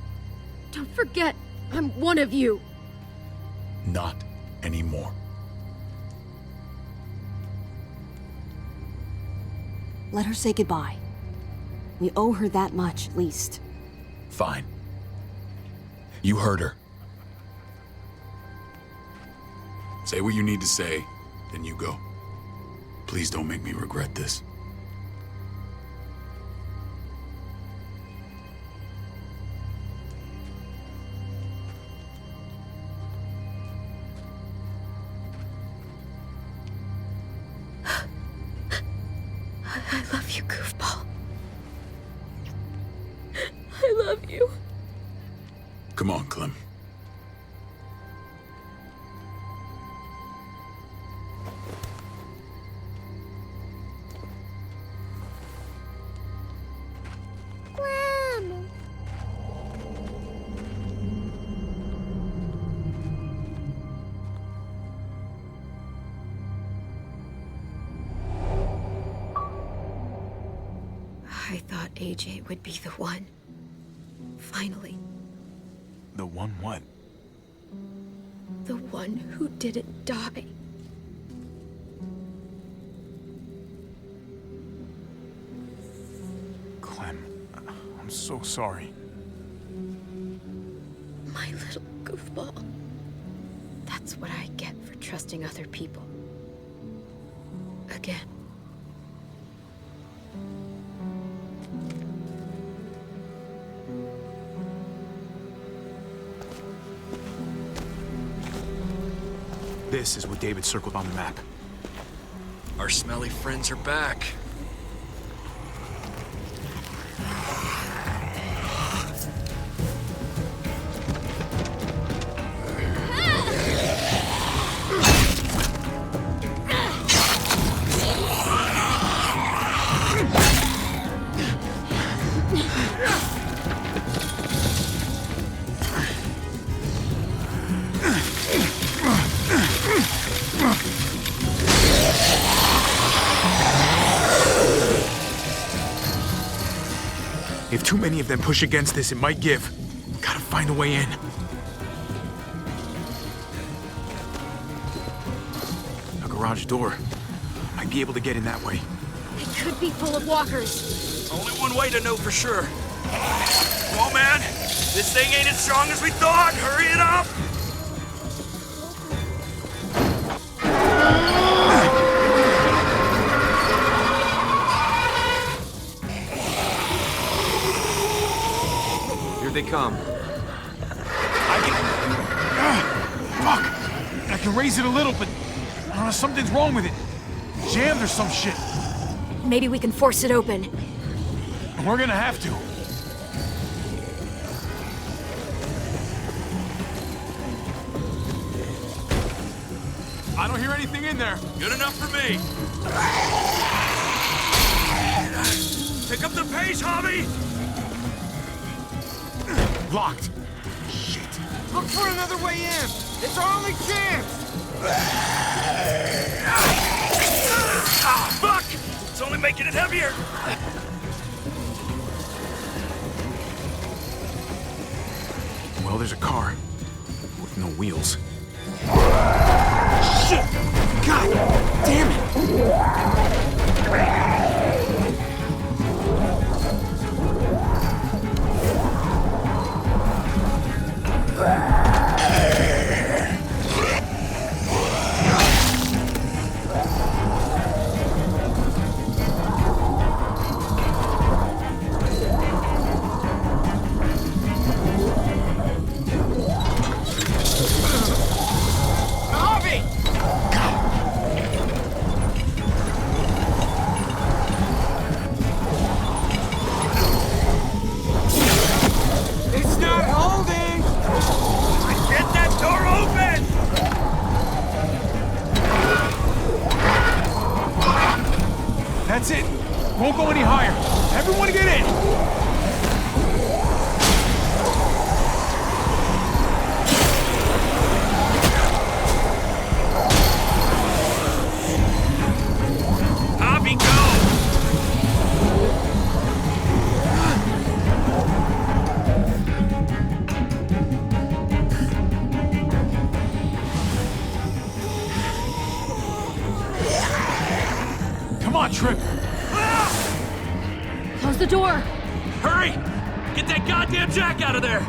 Don't forget, I'm one of you. Not anymore. Let her say goodbye. We owe her that much, at least. Fine. You heard her. Say what you need to say, then you go. Please don't make me regret this. I love you, goofball. I love you. Come on, Clem. I thought AJ would be the one. Finally. The one what? The one who didn't die. Clem, I'm so sorry. My little goofball. That's what I get for trusting other people. Again. This is what David circled on the map. Our smelly friends are back. If too many of them push against this, it might give. Gotta find a way in. A garage door. Might be able to get in that way. It could be full of walkers. Only one way to know for sure. Come on, man. This thing ain't as strong as we thought. Hurry it up. They come. Fuck! I can raise it a little, but I don't know, something's wrong with it. Jammed or some shit. Maybe we can force it open. We're gonna have to. I don't hear anything in there. Good enough for me. Pick up the pace, Hobby! Locked. Shit. Look for another way in. It's our only chance. Fuck! It's only making it heavier. Well, there's a car with no wheels. Shit! God damn it! door! Hurry! Get that goddamn jack out of there!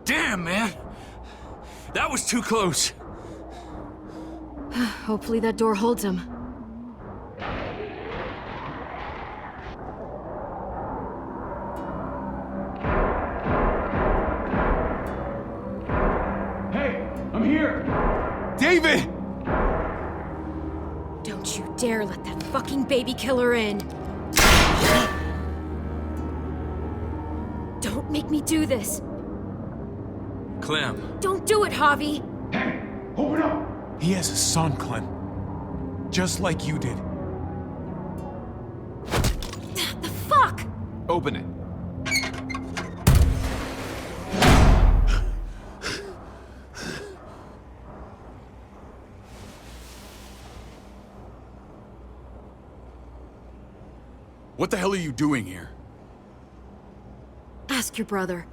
Damn, man! That was too close. Hopefully that door holds him. Hey, I'm here! David! Don't you dare let that fucking baby killer in! Don't make me do this! Clem. Don't do it, Javi! Open up! He has a son, Clem. Just like you did. The fuck? Open it. What the hell are you doing here? Ask your brother.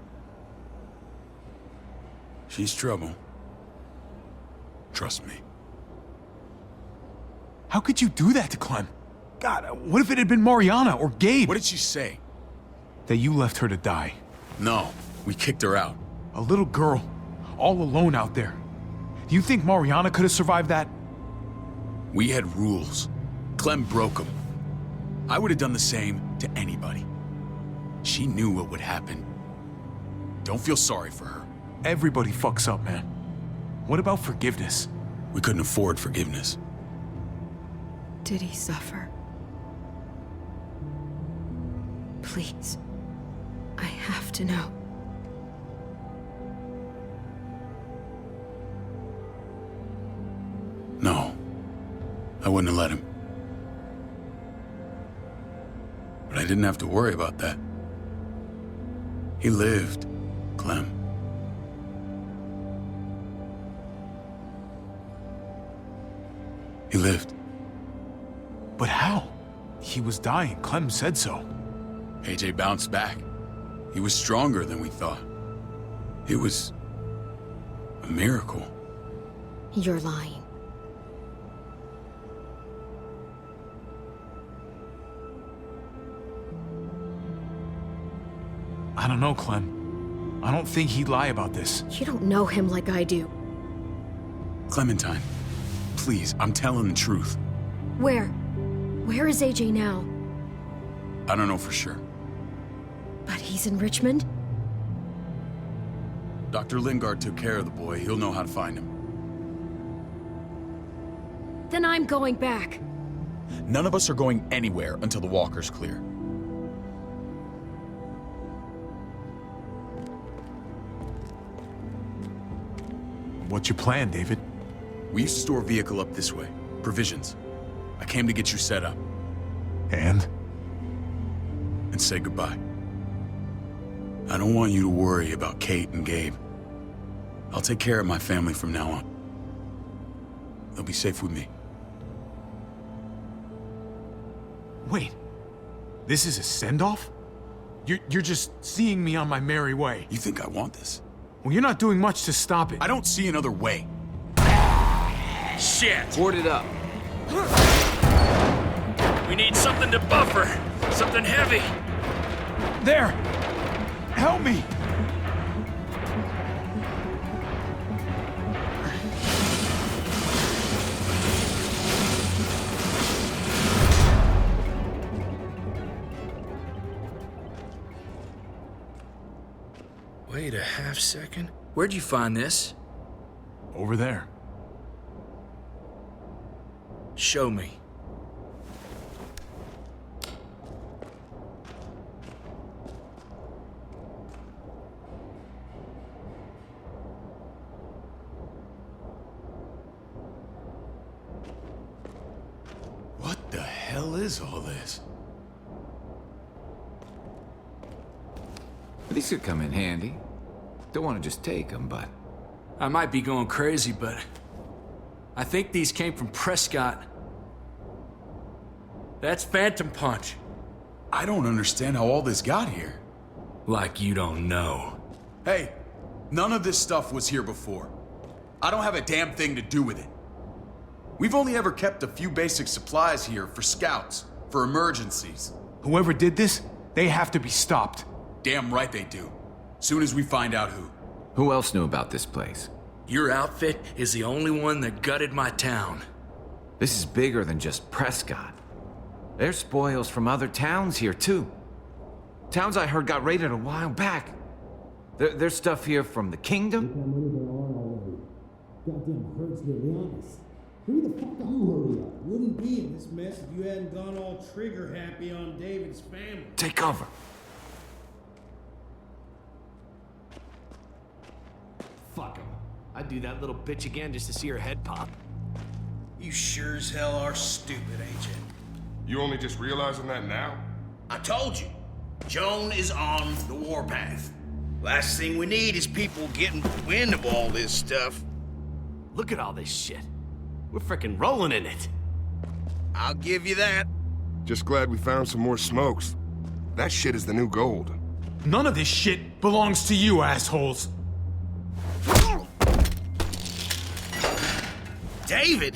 She's trouble. Trust me. How could you do that to Clem? God, what if it had been Mariana or Gabe? What did she say? That you left her to die. No, we kicked her out. A little girl, all alone out there. Do you think Mariana could have survived that? We had rules. Clem broke them. I would have done the same to anybody. She knew what would happen. Don't feel sorry for her. Everybody fucks up, man. What about forgiveness? We couldn't afford forgiveness. Did he suffer? Please. I have to know. No. I wouldn't have let him. But I didn't have to worry about that. He lived, Clem. He lived. But how? He was dying. Clem said so. AJ bounced back. He was stronger than we thought. It was a miracle. You're lying. I don't know, Clem. I don't think he'd lie about this. You don't know him like I do. Clementine, please, I'm telling the truth. Where? Where is AJ now? I don't know for sure. But he's in Richmond? Dr. Lingard took care of the boy. He'll know how to find him. Then I'm going back. None of us are going anywhere until the walker's clear. What's your plan, David? We used to store a vehicle up this way. Provisions. I came to get you set up. And? And say goodbye. I don't want you to worry about Kate and Gabe. I'll take care of my family from now on. They'll be safe with me. Wait. This is a send-off? You're just seeing me on my merry way. You think I want this? Well, you're not doing much to stop it. I don't see another way. Shit! Board it up. We need something to buffer. Something heavy. There! Help me! Wait a half second. Where'd you find this? Over there. Show me. What the hell is all this? These could come in handy. Don't want to just take them, but... I might be going crazy, but... I think these came from Prescott. That's Phantom Punch. I don't understand how all this got here. Like you don't know. Hey, None of this stuff was here before. I don't have a damn thing to do with it. We've only ever kept a few basic supplies here for scouts, for emergencies. Whoever did this, they have to be stopped. Damn right they do. Soon as we find out who. Who else knew about this place? Your outfit is the only one that gutted my town. This is bigger than just Prescott. There's spoils from other towns here, too. Towns I heard got raided a while back. There's stuff here from the kingdom. Goddamn hurts to be honest. Who the fuck are you? Hurry up. Wouldn't be in this mess if you hadn't gone all trigger happy on David's family. Take cover. Fuck him. I'd do that little bitch again just to see her head pop. You sure as hell are stupid, ain't you? You only just realizing that now? I told you. Joan is on the warpath. Last thing we need is people getting wind of all this stuff. Look at all this shit. We're frickin' rolling in it. I'll give you that. Just glad we found some more smokes. That shit is the new gold. None of this shit belongs to you, assholes. David?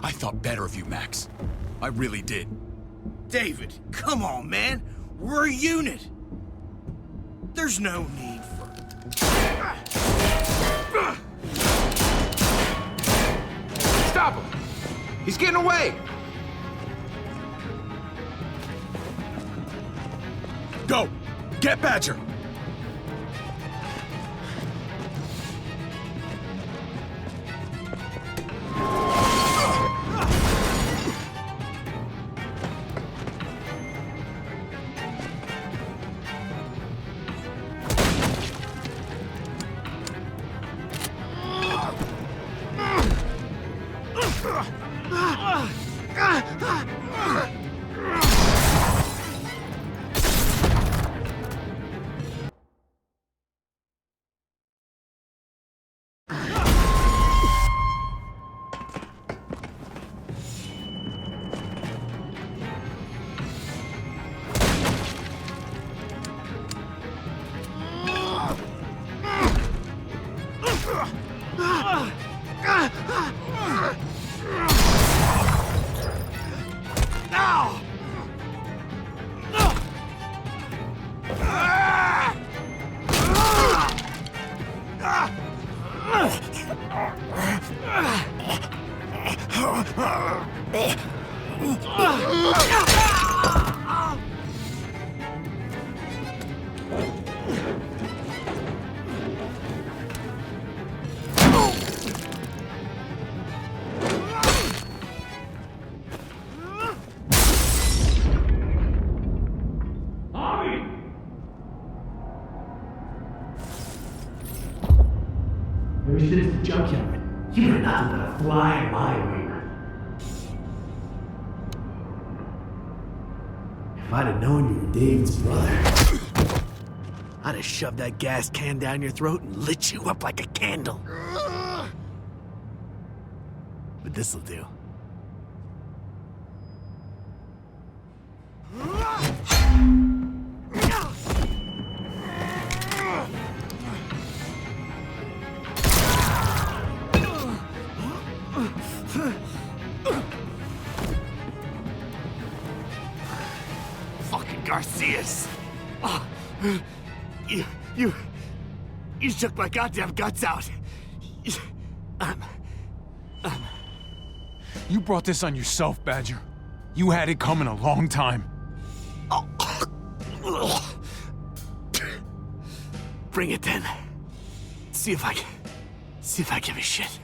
I thought better of you, Max. I really did. David, come on, man. We're a unit. There's no need for... Stop him! He's getting away! Go! Get Badger! Ever since the junkyard, you were nothing but a fly in my wing. If I'd have known you were David's brother, I'd have shoved that gas can down your throat and lit you up like a candle. But this'll do. Fucking Garcias! Oh, you took my goddamn guts out. You brought this on yourself, Badger. You had it coming a long time. Bring it then. See if I give a shit.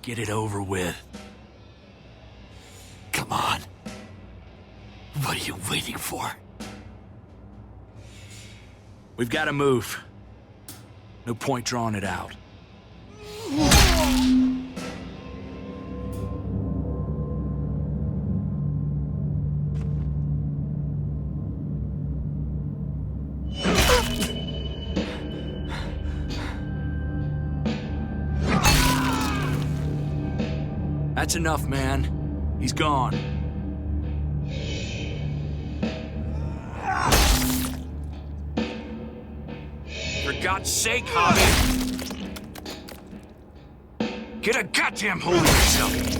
Get it over with. Come on. What are you waiting for? We've got to move. No point drawing it out. That's enough, man. He's gone. For God's sake, Javi! Get a goddamn hold of yourself!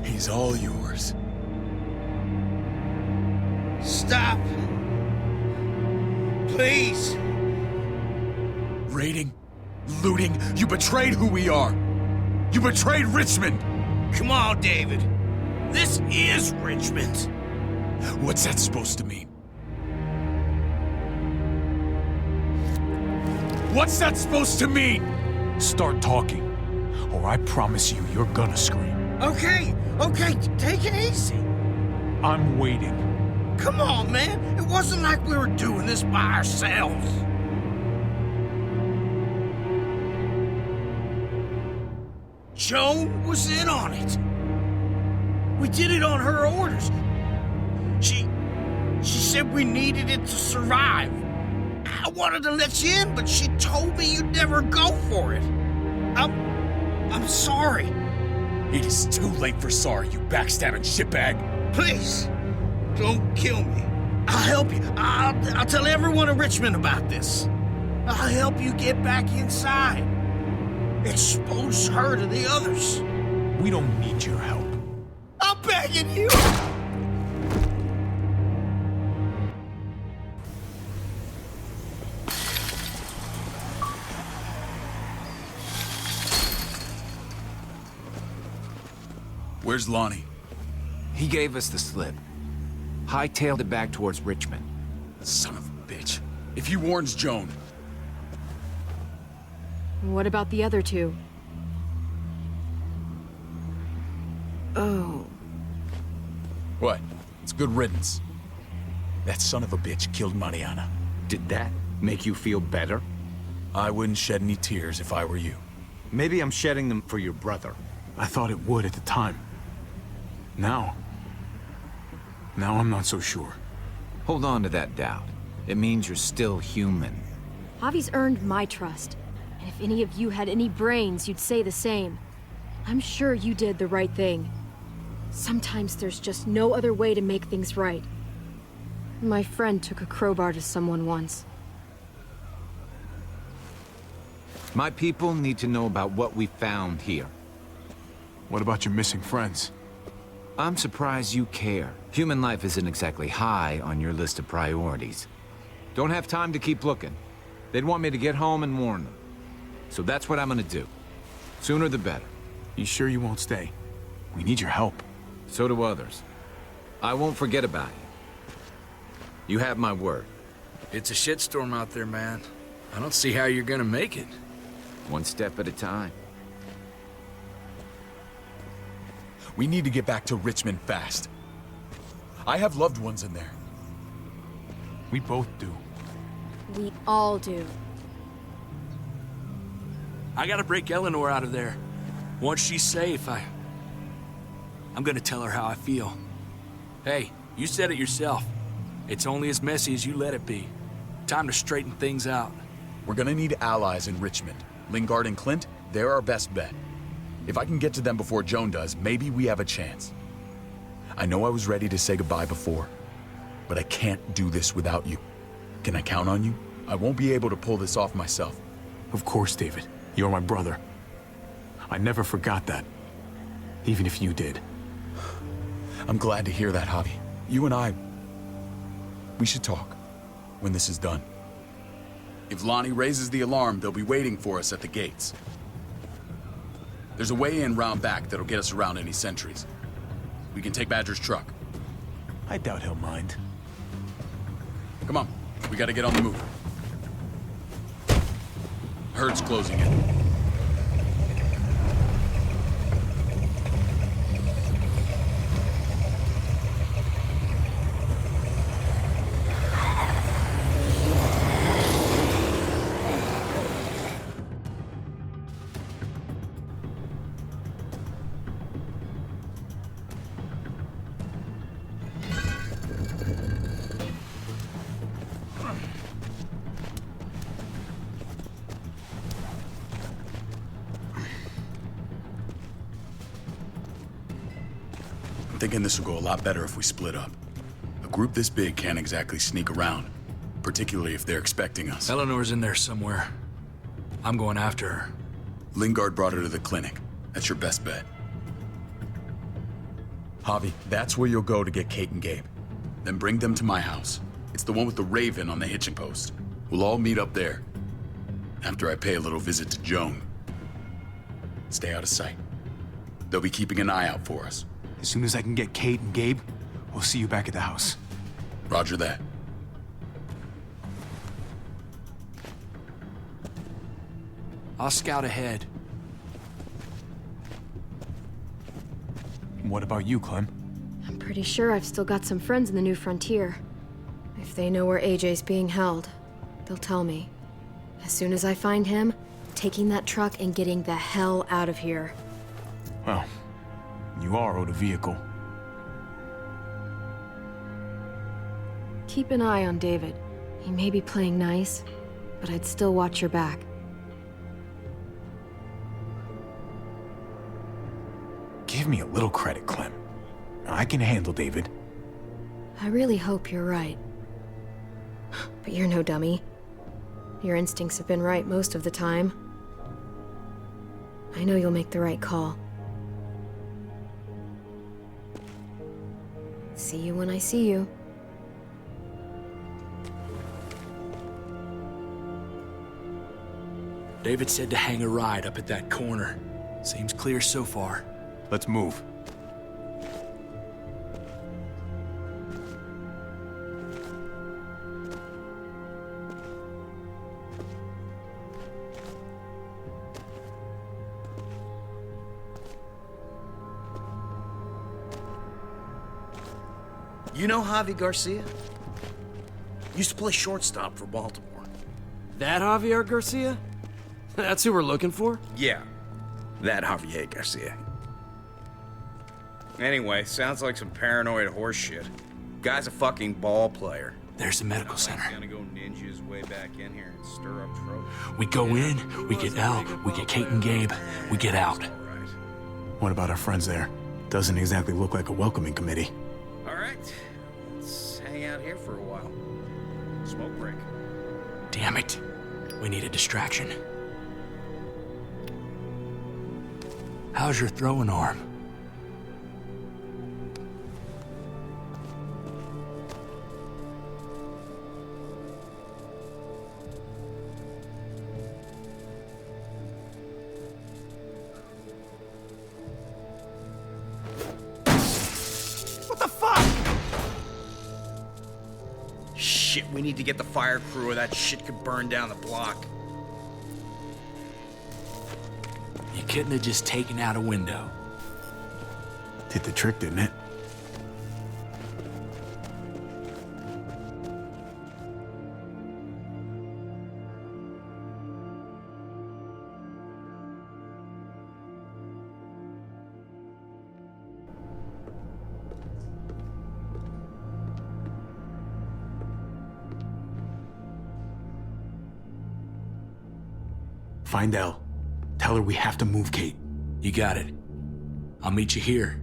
He's all yours. Stop! Please! Raiding, looting, you betrayed who we are. You betrayed Richmond. Come on, David. This is Richmond. What's that supposed to mean? What's that supposed to mean? Start talking, or I promise you, you're gonna scream. Okay, take it easy. I'm waiting. Come on, man. It wasn't like we were doing this by ourselves. Joan was in on it. We did it on her orders. She said we needed it to survive. I wanted to let you in, but she told me you'd never go for it. I'm sorry. It is too late for sorry, you backstabbing shitbag. Please, don't kill me. I'll help you. I'll tell everyone in Richmond about this. I'll help you get back inside. Expose her to the others. We don't need your help. I'm begging you. Where's Lonnie? He gave us the slip. Hightailed it back towards Richmond. Son of a bitch. If he warns Joan... What about the other two? Oh. What? It's good riddance. That son of a bitch killed Mariana. Did that make you feel better? I wouldn't shed any tears if I were you. Maybe I'm shedding them for your brother. I thought it would at the time. Now I'm not so sure. Hold on to that doubt. It means you're still human. Javi's earned my trust. And if any of you had any brains, you'd say the same. I'm sure you did the right thing. Sometimes there's just no other way to make things right. My friend took a crowbar to someone once. My people need to know about what we found here. What about your missing friends? I'm surprised you care. Human life isn't exactly high on your list of priorities. Don't have time to keep looking. They'd want me to get home and warn them. So that's what I'm gonna do. Sooner the better. You sure you won't stay? We need your help. So do others. I won't forget about you. You have my word. It's a shitstorm out there, man. I don't see how you're gonna make it. One step at a time. We need to get back to Richmond fast. I have loved ones in there. We both do. We all do. I gotta break Eleanor out of there. Once she's safe, I'm gonna tell her how I feel. Hey, you said it yourself. It's only as messy as you let it be. Time to straighten things out. We're gonna need allies in Richmond. Lingard and Clint, they're our best bet. If I can get to them before Joan does, maybe we have a chance. I know I was ready to say goodbye before, but I can't do this without you. Can I count on you? I won't be able to pull this off myself. Of course, David. You're my brother. I never forgot that. Even if you did. I'm glad to hear that, Javi. You and I... we should talk when this is done. If Lonnie raises the alarm, they'll be waiting for us at the gates. There's a way in round back that'll get us around any sentries. We can take Badger's truck. I doubt he'll mind. Come on, we gotta get on the move. Herd's closing in. thinking this will go a lot better if we split up. A group this big can't exactly sneak around, particularly if they're expecting us. Eleanor's in there somewhere. I'm going after her. Lingard brought her to the clinic. That's your best bet. Javi, that's where you'll go to get Kate and Gabe. Then bring them to my house. It's the one with the raven on the hitching post. We'll all meet up there. After I pay a little visit to Joan. Stay out of sight. They'll be keeping an eye out for us. As soon as I can get Kate and Gabe, we'll see you back at the house. Roger that. I'll scout ahead. What about you, Clem? I'm pretty sure I've still got some friends in the New Frontier. If they know where AJ's being held, they'll tell me. As soon as I find him, taking that truck and getting the hell out of here. Well, you are owed a vehicle. Keep an eye on David. He may be playing nice, but I'd still watch your back. Give me a little credit, Clem. I can handle David. I really hope you're right. But you're no dummy. Your instincts have been right most of the time. I know you'll make the right call. See you when I see you. David said to hang a ride up at that corner. Seems clear so far. Let's move. You know Javi Garcia? Used to play shortstop for Baltimore. That Javier Garcia? That's who we're looking for? Yeah, that Javier Garcia. Anyway, sounds like some paranoid horse shit. Guy's a fucking ball player. There's the medical center. He's gonna go ninja his way back in here and stir up trouble. We go in, we get Elle, we get Kate and Gabe, we get out. What about our friends there? Doesn't exactly look like a welcoming committee. All right, let's hang out here for a while. Smoke break. Damn it. We need a distraction. How's your throwing arm? What the fuck? Shit, we need to get the fire crew or that shit could burn down the block. You couldn't have just taken out a window. Did the trick, didn't it? Find Elle. Tell her we have to move Kate. You got it. I'll meet you here.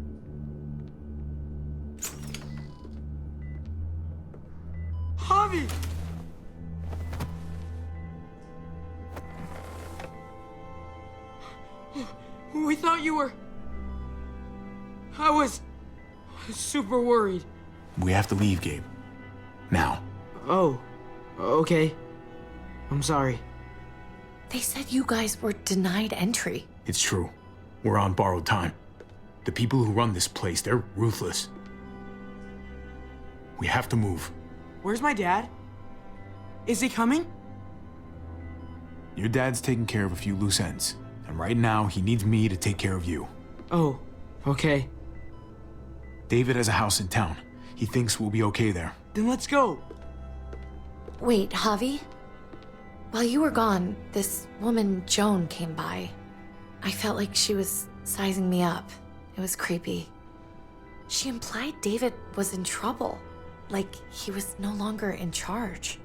Javi! We thought you were... I was super worried. We have to leave, Gabe. Now. Oh, okay. I'm sorry. They said you guys were denied entry. It's true. We're on borrowed time. The people who run this place, they're ruthless. We have to move. Where's my dad? Is he coming? Your dad's taking care of a few loose ends. And right now, he needs me to take care of you. Oh, okay. David has a house in town. He thinks we'll be okay there. Then let's go. Wait, Javi? While you were gone, this woman, Joan, came by. I felt like she was sizing me up. It was creepy. She implied David was in trouble, like he was no longer in charge.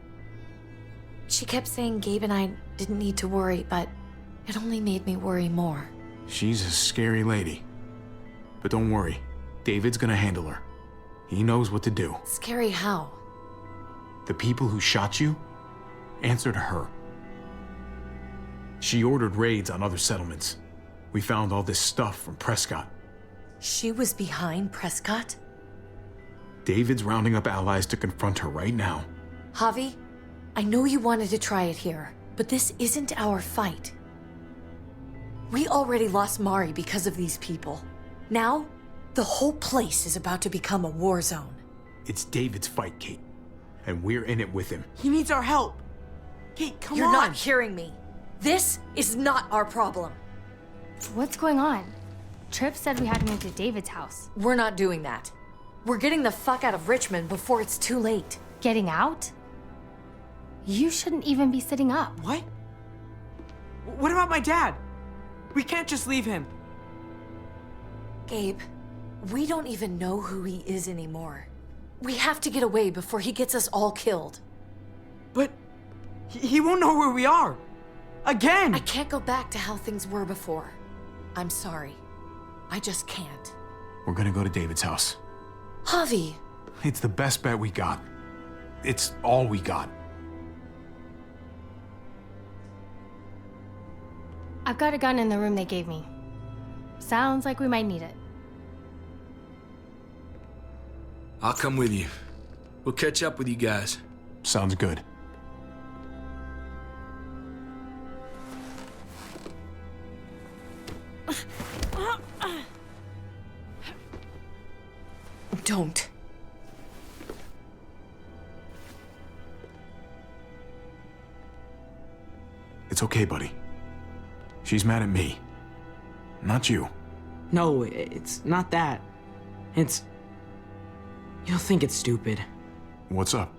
She kept saying Gabe and I didn't need to worry, but it only made me worry more. She's a scary lady. But don't worry. David's gonna handle her. He knows what to do. Scary how? The people who shot you answer to her. She ordered raids on other settlements. We found all this stuff from Prescott. She was behind Prescott? David's rounding up allies to confront her right now. Javi, I know you wanted to try it here, but this isn't our fight. We already lost Mari because of these people. Now, the whole place is about to become a war zone. It's David's fight, Kate. And we're in it with him. He needs our help. Kate, come on. You're not hearing me. This is not our problem. What's going on? Tripp said we had to move to David's house. We're not doing that. We're getting the fuck out of Richmond before it's too late. Getting out? You shouldn't even be sitting up. What? What about my dad? We can't just leave him. Gabe, we don't even know who he is anymore. We have to get away before he gets us all killed. But he won't know where we are. Again! I can't go back to how things were before. I'm sorry. I just can't. We're gonna go to David's house. Javi! It's the best bet we got. It's all we got. I've got a gun in the room they gave me. Sounds like we might need it. I'll come with you. We'll catch up with you guys. Sounds good. Don't. It's okay, buddy. She's mad at me. Not you. No, it's not that. It's... You'll think it's stupid. What's up?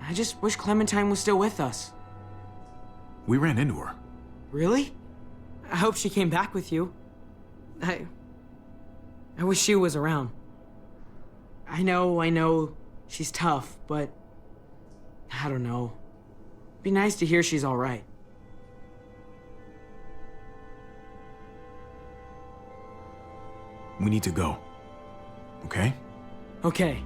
I just wish Clementine was still with us. We ran into her. Really? I hope she came back with you. I wish she was around. I know, she's tough, but... I don't know. It'd be nice to hear she's alright. We need to go. Okay? Okay.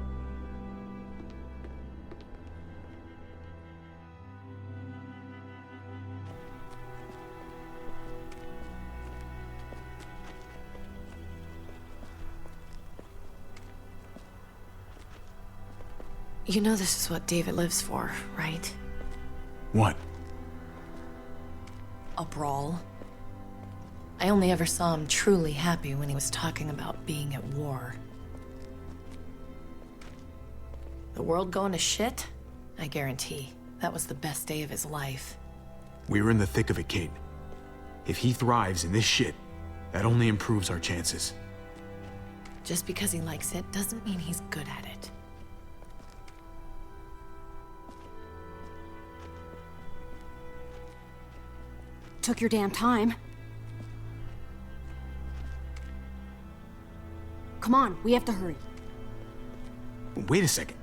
You know this is what David lives for, right? What? A brawl. I only ever saw him truly happy when he was talking about being at war. The world going to shit? I guarantee that was the best day of his life. We're in the thick of it, Kate. If he thrives in this shit, that only improves our chances. Just because he likes it doesn't mean he's good at it. Took your damn time. Come on, we have to hurry. Wait a second.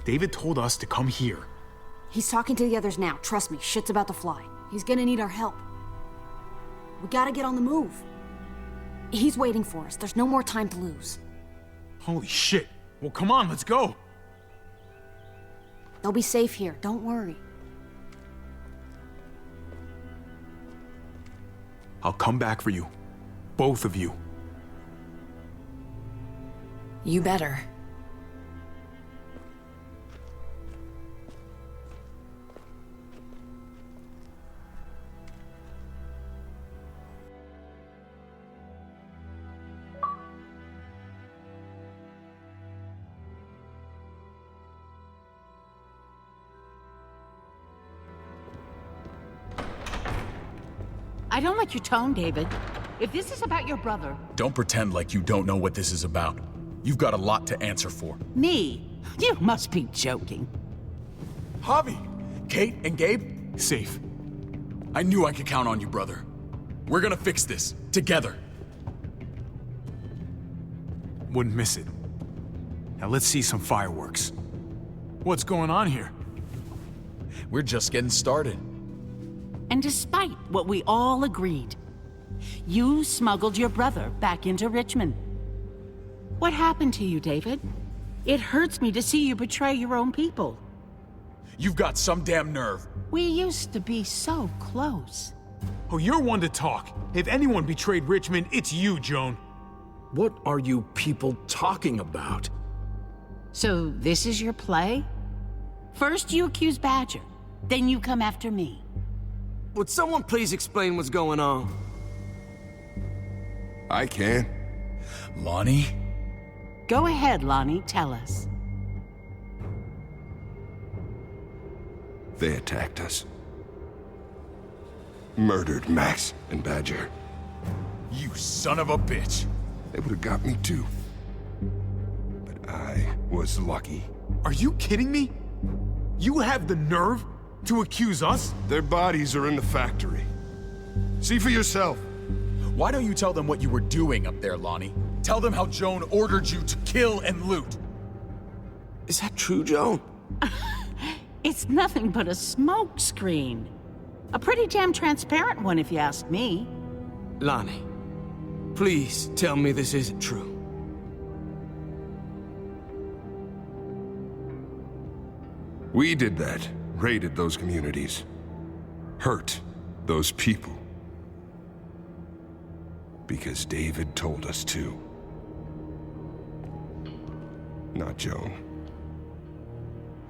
David told us to come here. He's talking to the others now. Trust me, shit's about to fly. He's gonna need our help. We gotta get on the move. He's waiting for us. There's no more time to lose. Holy shit. Well, come on, let's go. They'll be safe here. Don't worry. I'll come back for you. Both of you. You better. I don't like your tone, David. If this is about your brother... Don't pretend like you don't know what this is about. You've got a lot to answer for. Me? You must be joking. Javi, Kate and Gabe, safe. I knew I could count on you, brother. We're gonna fix this, together. Wouldn't miss it. Now let's see some fireworks. What's going on here? We're just getting started. And despite what we all agreed, you smuggled your brother back into Richmond. What happened to you, David? It hurts me to see you betray your own people. You've got some damn nerve. We used to be so close. Oh, you're one to talk. If anyone betrayed Richmond, it's you, Joan. What are you people talking about? So this is your play? First you accuse Badger, then you come after me. Would someone please explain what's going on? I can. Lonnie? Go ahead, Lonnie, tell us. They attacked us. Murdered Max and Badger. You son of a bitch. They would have got me too. But I was lucky. Are you kidding me? You have the nerve to accuse us? Their bodies are in the factory. See for yourself. Why don't you tell them what you were doing up there, Lonnie? Tell them how Joan ordered you to kill and loot. Is that true, Joan? It's nothing but a smoke screen. A pretty damn transparent one, if you ask me. Lonnie, please tell me this isn't true. We did that. Raided those communities. Hurt those people. Because David told us to. Not Joan.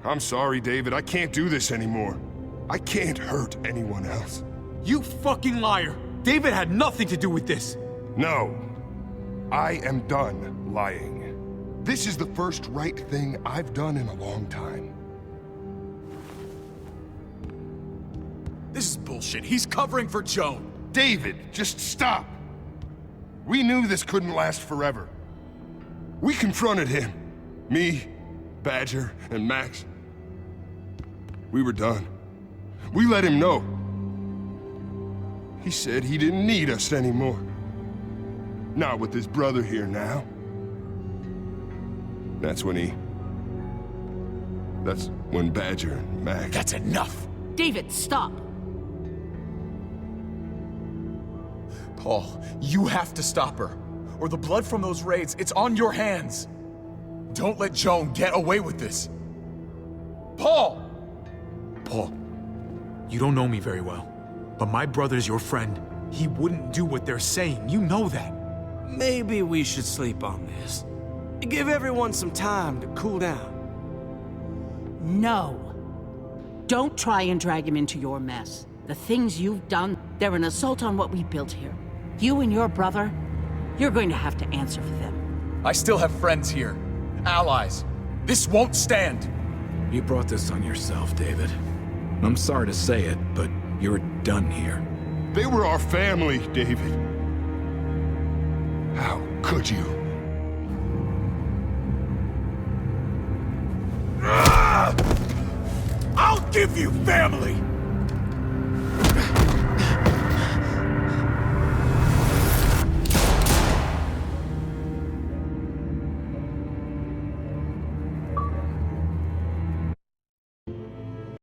I'm sorry, David. I can't do this anymore. I can't hurt anyone else. You fucking liar! David had nothing to do with this! No. I am done lying. This is the first right thing I've done in a long time. This is bullshit. He's covering for Joan. David, just stop! We knew this couldn't last forever. We confronted him. Me, Badger, and Max. We were done. We let him know. He said he didn't need us anymore. Not with his brother here now. That's when Badger and Max... That's enough! David, stop! Paul, you have to stop her. Or the blood from those raids, it's on your hands. Don't let Joan get away with this. Paul! Paul, you don't know me very well, but my brother's your friend. He wouldn't do what they're saying. You know that. Maybe we should sleep on this. Give everyone some time to cool down. No. Don't try and drag him into your mess. The things you've done, they're an assault on what we built here. You and your brother, you're going to have to answer for them. I still have friends here. Allies. This won't stand. You brought this on yourself, David. I'm sorry to say it, but you're done here. They were our family, David. How could you? I'll give you family!